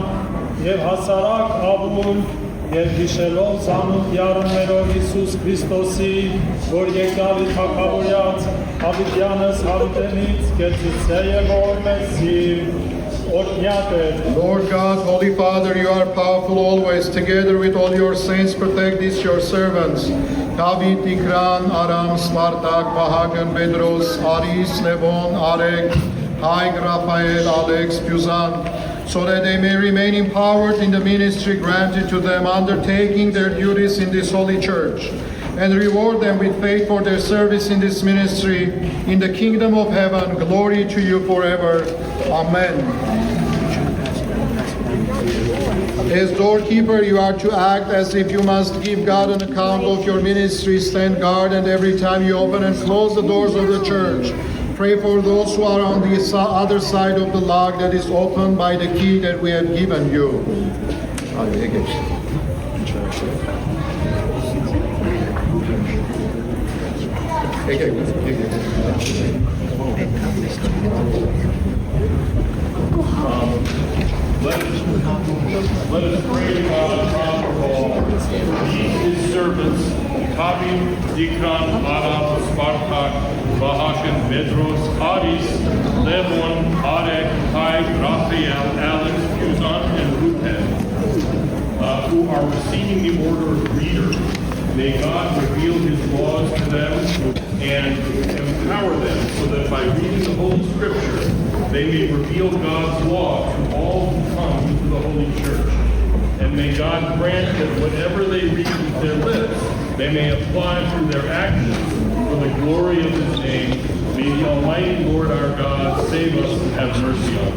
և հասարակ ավուն և գիշելով ծանոթ յարումներով Իսուս Քրիստոսի, որ եկալ ի թագավորյաց Հավիտյանս Հավիտենից կեցուցե և օրմեսի Lord God, Holy Father, you are powerful always. Together with all your saints, protect these your servants. David, Tikran, Aram, Spartak, Vahagan, Bedros, Aris, Levon, Arek, Haig, Raphael, Alex, Puzan, so that they may remain empowered in the ministry granted to them, undertaking their duties in this holy church. And reward them with faith for their service in this ministry, in the kingdom of heaven. Glory to you forever. Amen. As doorkeeper, you are to act as if you must give God an account of your ministry. Stand guard, and every time you open and close the doors of the church, pray for those who are on the other side of the lock that is opened by the key that we have given you. Let us pray to God for these his servants, Kavi, Dikran, Aram, Spartak, Vahakan, Bedros, Aris, Levon, Arek, Hai, Raphael, Alex, Puzan, and Rupen, who are receiving the order of reader. May God reveal his laws to them and empower them so that by reading the Holy Scripture, they may reveal God's law to all who come into the Holy Church. And may God grant that whatever they read with their lips, they may apply through their actions for the glory of his name. May the Almighty Lord our God save us and have mercy on us.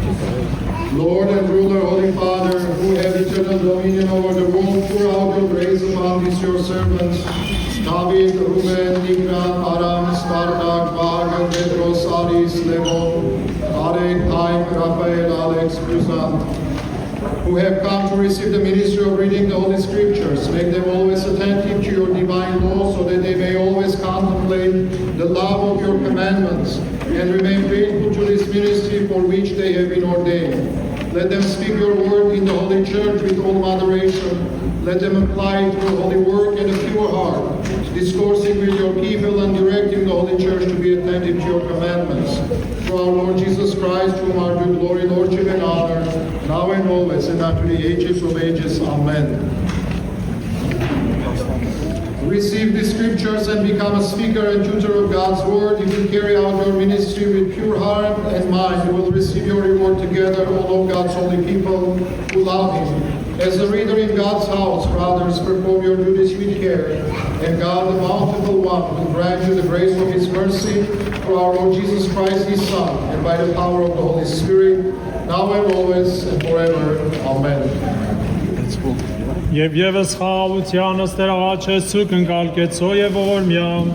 Lord and ruler, Holy Father, who have eternal dominion over the world, pour out your grace upon these your servants, David, Reuben, Tigran, Aram, Spartak, Vahagan, Bedros, Aris, Levon, Arek, Haim, Raphael, Alex, Puzan, who have come to receive the ministry of reading the Holy Scriptures. Make them always attentive to your divine law, so that they may always contemplate the love of your commandments and remain faithful to this ministry for which they have been ordained. Let them speak your word in the Holy Church with all moderation. Let them apply it through holy work and a pure heart, discoursing with your people and directing the Holy Church to be attentive to your commandments. Through our Lord Jesus Christ, to whom are due glory, lordship, and honor, now and always, and unto the ages of ages. Amen. Receive the scriptures and become a speaker and tutor of God's word. If you carry out your ministry with pure heart and mind, you will receive your reward together, all of God's holy people who love him. As a reader in God's house, brothers, perform your duties with care, and God, the bountiful one, will grant you the grace of his mercy through our Lord Jesus Christ, his Son, and by the power of the Holy Spirit, now and always and forever. Amen. Let's walk. Եվ ևս խաղաղությանս Տեր աղաչեցուք ընկալկեցո եւ ողորմյամ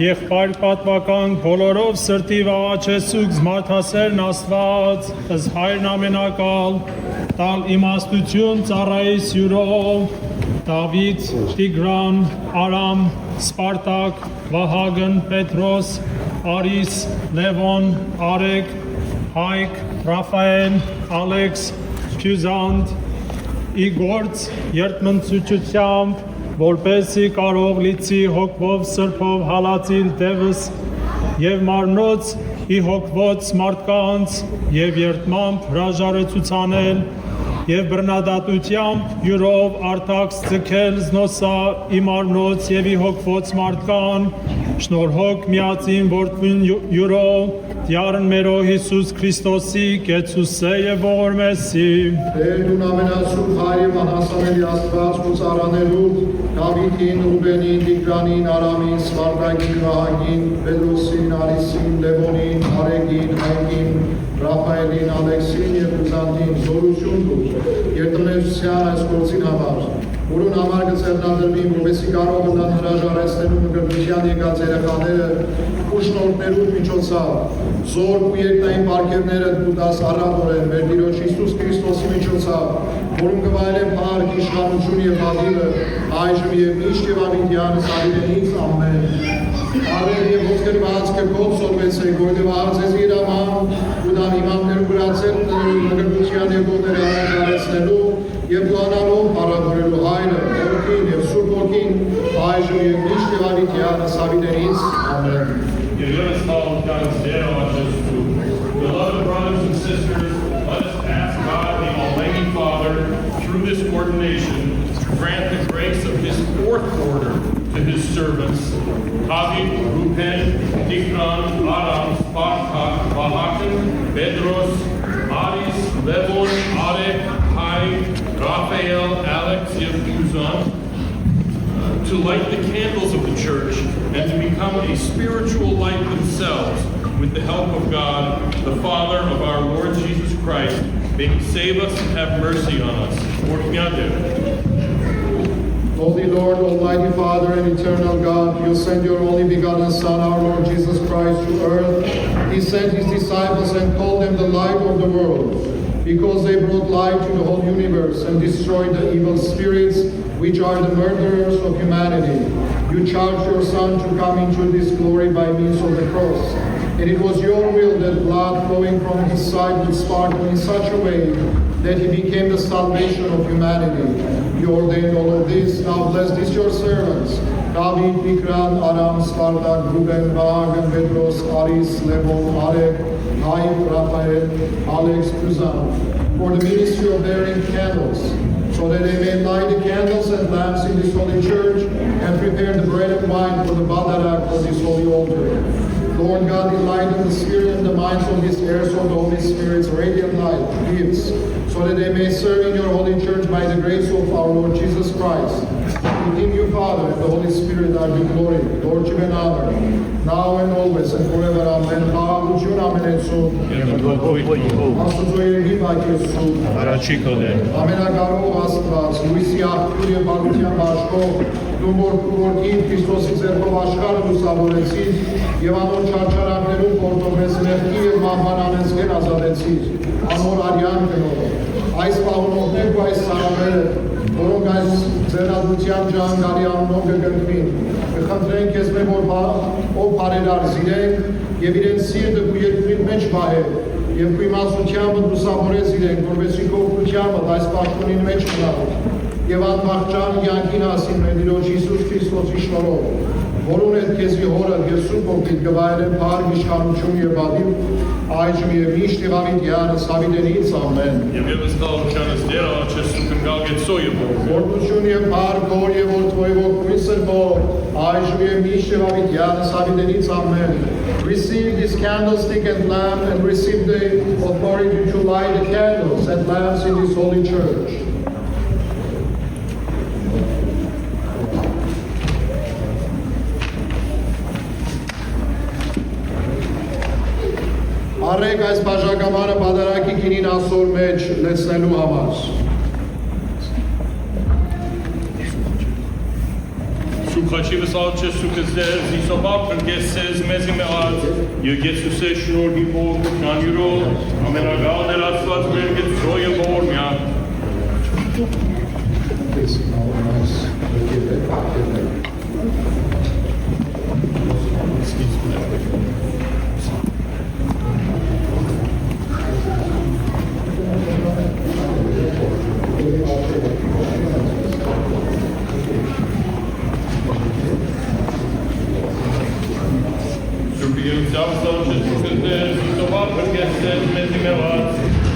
Եղբայր պատվական բոլորով սրտիվ աղաչեցուք զմարթասերն Աստված ըս հայրն ամենակալ տալ իմաստություն ծառայի սյուրով Դավիթ, Տիգրան, Արամ, Սպարտակ, Վահագն, Պետրոս, Արիս, Լևոն, Արեգ, Հայկ, Ռաֆայել, Ալեքս, Փյուզանդ Իգործ երդմնցուչությամբ, որպեսի կարող լիցի հոգվով սրբով հալածիլ դևս և մարմնոց ի հոգվոց մարդկանց և երդմամբ հրաժարեցուցանել եւ բռնադատությամբ յուրով արտաքս ցկել զնոսա իմարնոց եւ իհոգվոց մարդկան շնորհոք միածին որդուն յուրով դյարն մերո Հիսուս Քրիստոսի կեցուսե եւ ողորմեսի Տեր դու ամենասուրբ հայր եւ անհասանելի Աստված ու ծառաներու Դավիթին, Ռուբենին, Տիգրանին, Արամին, Սվարդագին, Վահագին, Պետրոսին, Արիսին, Լևոնին, Արեգին, Հայկին, Ռաֆայելին, Ալեքսին եւ Բյուզանդին զորություն դու երդմեցության այս գործին համար որուն համար կցերնադրվի որովհետեւ կարող են հրաժարեցնելու մգրտության եկած երեխաները ուշնորներու միջոցով զոր ու երկնային բարգևները դու դաս առավորեն մեր Տիրոջ Հիսուս Քրիստոսի միջոցով որում կվայելեն փառք, իշխանություն եւ ադիվը այժմ եւ միշտ եւ ավիթյան սարիներից ամեն Արել եւ ոսկրված կգոց սորվեցեք որտեղ արձեզի իրաման ու դա իմաններու գրացել մգրտության եւ ողները հրաժարեցնելու եւ գանալով paragorelu հայրը, որդին եւ սուրբ ոգին այժմ եւ միշտ եւ ավիթյան սավիներից ամեն Beloved brothers and sisters, let us ask God, the Almighty Father, through this ordination, to grant the grace of His fourth order to His servants, David, Ruben, Tigran, Aram, Spartak, Vahakan, Bedros, Aris, Levon, Arek, Hai, Raphael, Alex, Yevuzan, to light the candles of the church and to become a spiritual light themselves with the help of God, the Father of our Lord Jesus Christ. May He save us and have mercy on us. Holy Lord, Almighty Father and eternal God, you sent your only begotten Son, our Lord Jesus Christ, to earth. He sent His disciples and called them the light of the world, because they brought light to the whole universe and destroyed the evil spirits which are the murderers of humanity. You charged your Son to come into this glory by means of the cross. And it was your will that blood flowing from His side would sparkle in such a way that He became the salvation of humanity. You ordained all of this. Now bless these your servants, David, Tikran, Aram, Spartak, Ruben, Vahagan, Bedros, Aris, Levon, Arek, Haim, Raphael, Alex, Buzan, for the ministry of bearing candles, so that they may light the candles and lamps in this holy church and prepare the bread and wine for the Badarak of this holy altar. Lord God, enlighten the spirit and the minds of His heirs so the Holy Spirit's radiant light gives, so that they may serve in your holy church by the grace of our Lord Jesus Christ. In Him, you Father, and the Holy Spirit are the glory, Lordship and honor, now and always and forever. Amen. Բարություն ամենեցու, Աստծո երգի վայքեսու, ամենակարող Աստված, լույսի աղբյուր եւ բարության բաշխող, դու որդին Քրիստոսի ձեռքով աշխարհը լուսավորեցիր եւ անոր չարչարանքներում կորտովես մեղքի եւ մահվան անեծքեր ազատեցիր, անոր արյան կնով, այս պահունողներն ու այս սարավերը, որոնք այս ձեռնադրության ջահանգարի անունով կգնքվին, կխնդրենք քեզ մեր ով բարերար զիրենք եւ իրեն սիրտը ու երկրին մեջ պահել եւ քո իմաստությամբ լուսավորես իրենք, որովհետեւ քո օգնությամբ այս պաշտոնին մեջ կնալ եւ անվախճան յանքին ասին մեր Տիրոջ Հիսուս Քրիստոսի շնորհով, որուն հետ քեզի հորը եւ Սուրբ Ոգին կվայելեն փառք, իշխանություն եւ ադիվ, այժմ եւ միշտ եւ ավիթյան սավիներից ամեն։ Որդություն եւ փառք, հոր եւ որդու ոգին սրբով, այժմ եւ միշտ եւ ավիթյան սավիներից ամեն։ Receive this candlestick and lamp and receive the authority to light the candles and lamps in this holy church. Արեք այս բաժակամարը պատարակի քինին ասոր մեջ լեցնելու համար։ Սուքաչիվս ալչե սուքեզեր, զիսոբապ կրգեսез մեզի մեղած, յգեցուս է շնորհի Բог, նանյուրով, ամենագաղներ Աստված մեր գեցրո եւ ողորմյա։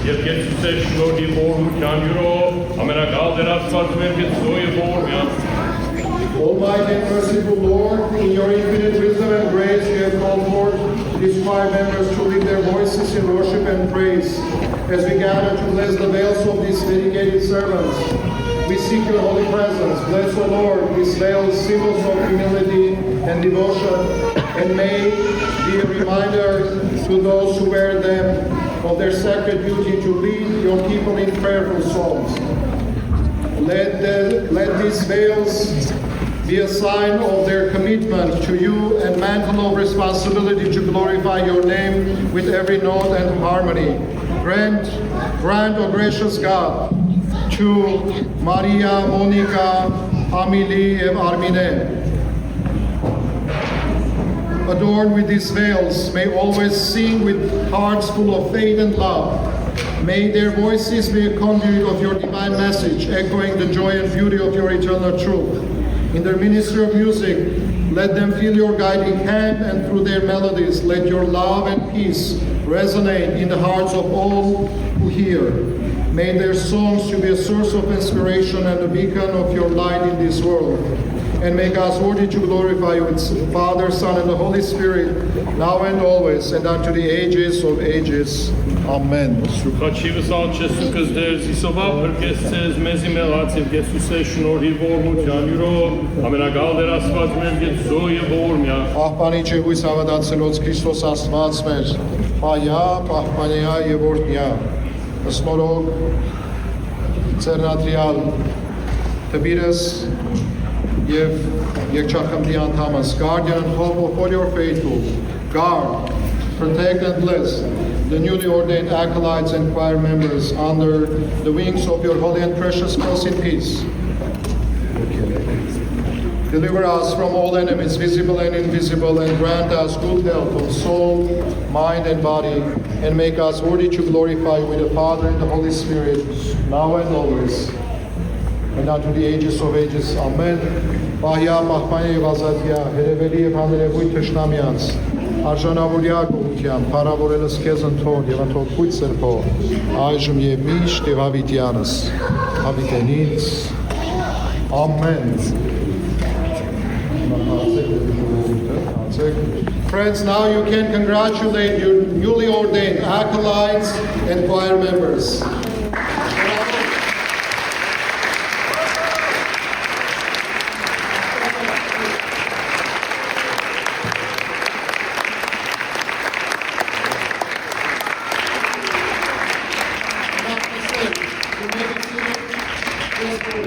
Եվ գեցուս է շնորհի Բог, յուրո ամենակալ դերաստված մեր գծոյը ողորմյա Almighty and merciful Lord, in your infinite wisdom and grace, you have called forth these choir members to lift their voices in worship and praise. As we gather to bless the veils of these dedicated servants, we seek your holy presence. Bless, O Lord, these veils, symbols of humility and devotion, and may be a reminder to those who wear them of their sacred duty to lead your people in prayerful songs. Let these veils be a sign of their commitment to you and mantle of responsibility to glorify your name with every note and harmony. Grant, O gracious God, to Maria, Monica, Amelie, and Armine, adorned with these veils, may always sing with hearts full of faith and love. May their voices be a conduit of your divine message, echoing the joy and beauty of your eternal truth. In their ministry of music, let them feel your guiding hand, and through their melodies, let your love and peace resonate in the hearts of all who hear. May their songs to be a source of inspiration and a beacon of your light in this world. And make us worthy to glorify you with Father, Son, and the Holy Spirit, now and always, and unto the ages of ages. Amen. Շուքաչիվս ալչես ու կզդեր զիսովա բրկես ծեզ մեզի մեղաց և գեսուս է շնորհի ողորմության յուրո ամենագալ դերաստված մեր գծոյը ողորմյա Աղբանի Ջեհույս հավատացելոց Քրիստոս Աստված մեր, պայա, պահպանյա և օրհնյա, ըսմորոք, ծերնատրյալ, տբիրս և երկչախմբի անդամս, guardian and hope of all your faithful, guard, protect and bless the newly ordained acolytes and choir members under the wings of your holy and precious cross in peace. Deliver us from all enemies, visible and invisible, and grant us good health of soul, mind, and body, and make us worthy to glorify you with the Father and the Holy Spirit, now and always, and unto the ages of ages. Amen. Պահյա, պահպանյա և ազատյա, հերևելի և հանրևույթ թշնամյանց, արժանավորյա գողության, փառավորելս քեզ ընթոն և ընթոն քույտ սրբո, այժմ և միշտ և հավիտյանս, հավիտենից, ամեն։ Friends, now you can congratulate your newly ordained acolytes and choir members.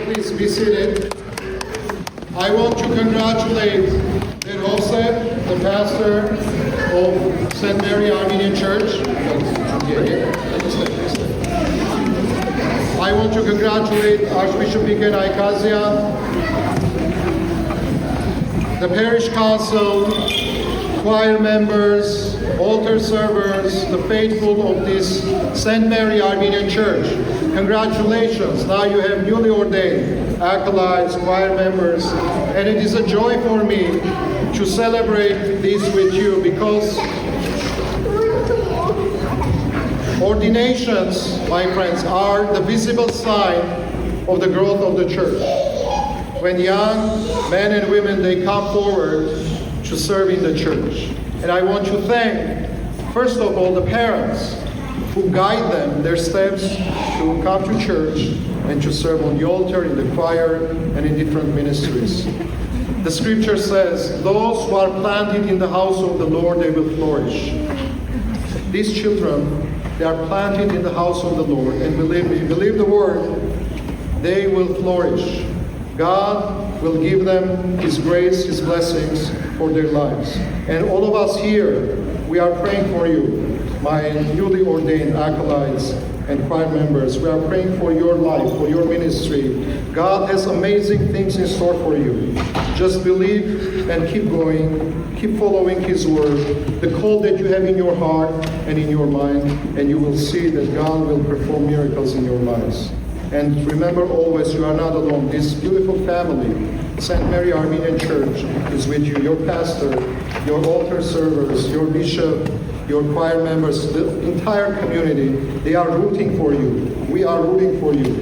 Please be seated. I want to congratulate Ben Josef, the pastor of St. Mary Armenian Church. I want to congratulate Archbishop Miguel Aikazian, the parish council, choir members, altar servers, the faithful of this St. Mary Armenian Church. Congratulations, now you have newly ordained acolytes, choir members, and it is a joy for me to celebrate this with you because ordinations, my friends, are the visible sign of the growth of the church. When young men and women, they come forward to serve in the church. And I want to thank, first of all, the parents who guide them, their steps to come to church and to serve on the altar, in the choir, and in different ministries. The scripture says, those who are planted in the house of the Lord, they will flourish. These children, they are planted in the house of the Lord, and believe me, believe the word, they will flourish. God will give them His grace, His blessings for their lives. And all of us here, we are praying for you, my newly ordained acolytes and choir members. We are praying for your life, for your ministry. God has amazing things in store for you. Just believe and keep going, keep following His word, the call that you have in your heart and in your mind, and you will see that God will perform miracles in your lives. And remember always, you are not alone. This beautiful family, St. Mary Armenian Church, is with you. Your pastor, your altar servers, your bishop, your choir members, the entire community, they are rooting for you. We are rooting for you,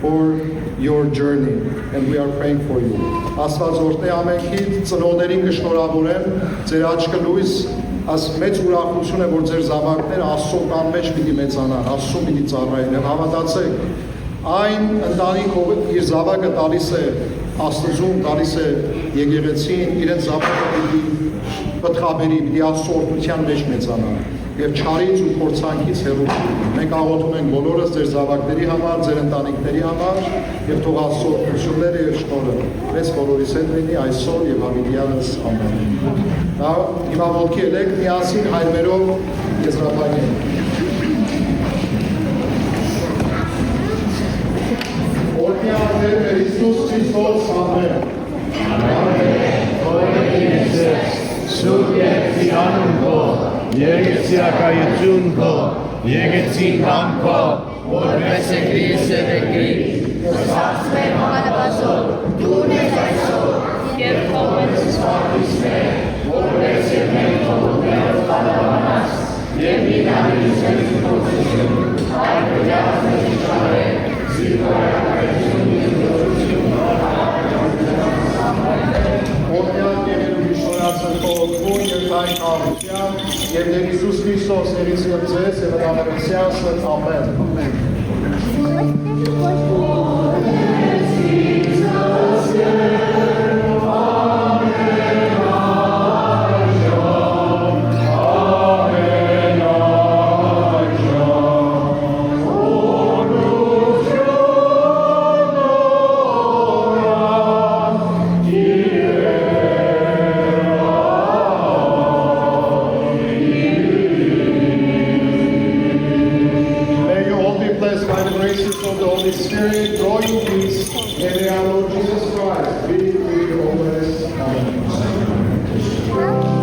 for your journey, and we are praying for you. Աստված օրհնի ամենքիդ ծնողներին կշնորհավորեմ, ձեր աչքը լույս, աս մեծ ուրախություն է, որ ձեր զավակները Աստծո կան մեջ պիտի մեծանան, Աստծո պիտի ծառայեն, եւ հավատացեք, այն ընտանիք, ով իր զավակը տալիս է Աստծուն, տալիս է եկեղեցին, իրենց զավակը պիտի պտղաբերի, պիտի Աստծո օրհնության մեջ մեծանա եւ չարից ու փորձանքից հեռու։ Մենք աղոթում ենք բոլորս ձեր զավակների համար, ձեր ընտանիքների համար եւ թող Աստծո օրհնությունները եւ շնորհը մեզ բոլորիս հետ լինի այսօր եւ հավիտյանս ամեն։ Նա հիմա ոտքի ելեք միասին հայրերով եզրափակենք։ Օրհնյալ Տեր Հիսուս Քրիստոս ամեն։ Սուրբ Երկրի անուն քո, երկեցիակայություն քո, եկեցին կամ քո, որպես եկրի սևեկրի, Սասմեր հանապազոր, դուն ես այսօր, և կողմեց սպարտիս մեր, որպես և մենք կողմերով բանավանաս, և ինանից են կողմություն, այդոյավ մեր շարեր, զիրվարակայություն և դորություն, Օրհնյալ Տերերու շնորհացնող քո եւ այն հավիտյան եւ Տեր Հիսուս Քրիստոս ներից եւ ձեզ եւ հավերցյալս ամեն։ Of the Holy Spirit, joy in peace, and our Lord Jesus Christ, be with you always. Amen.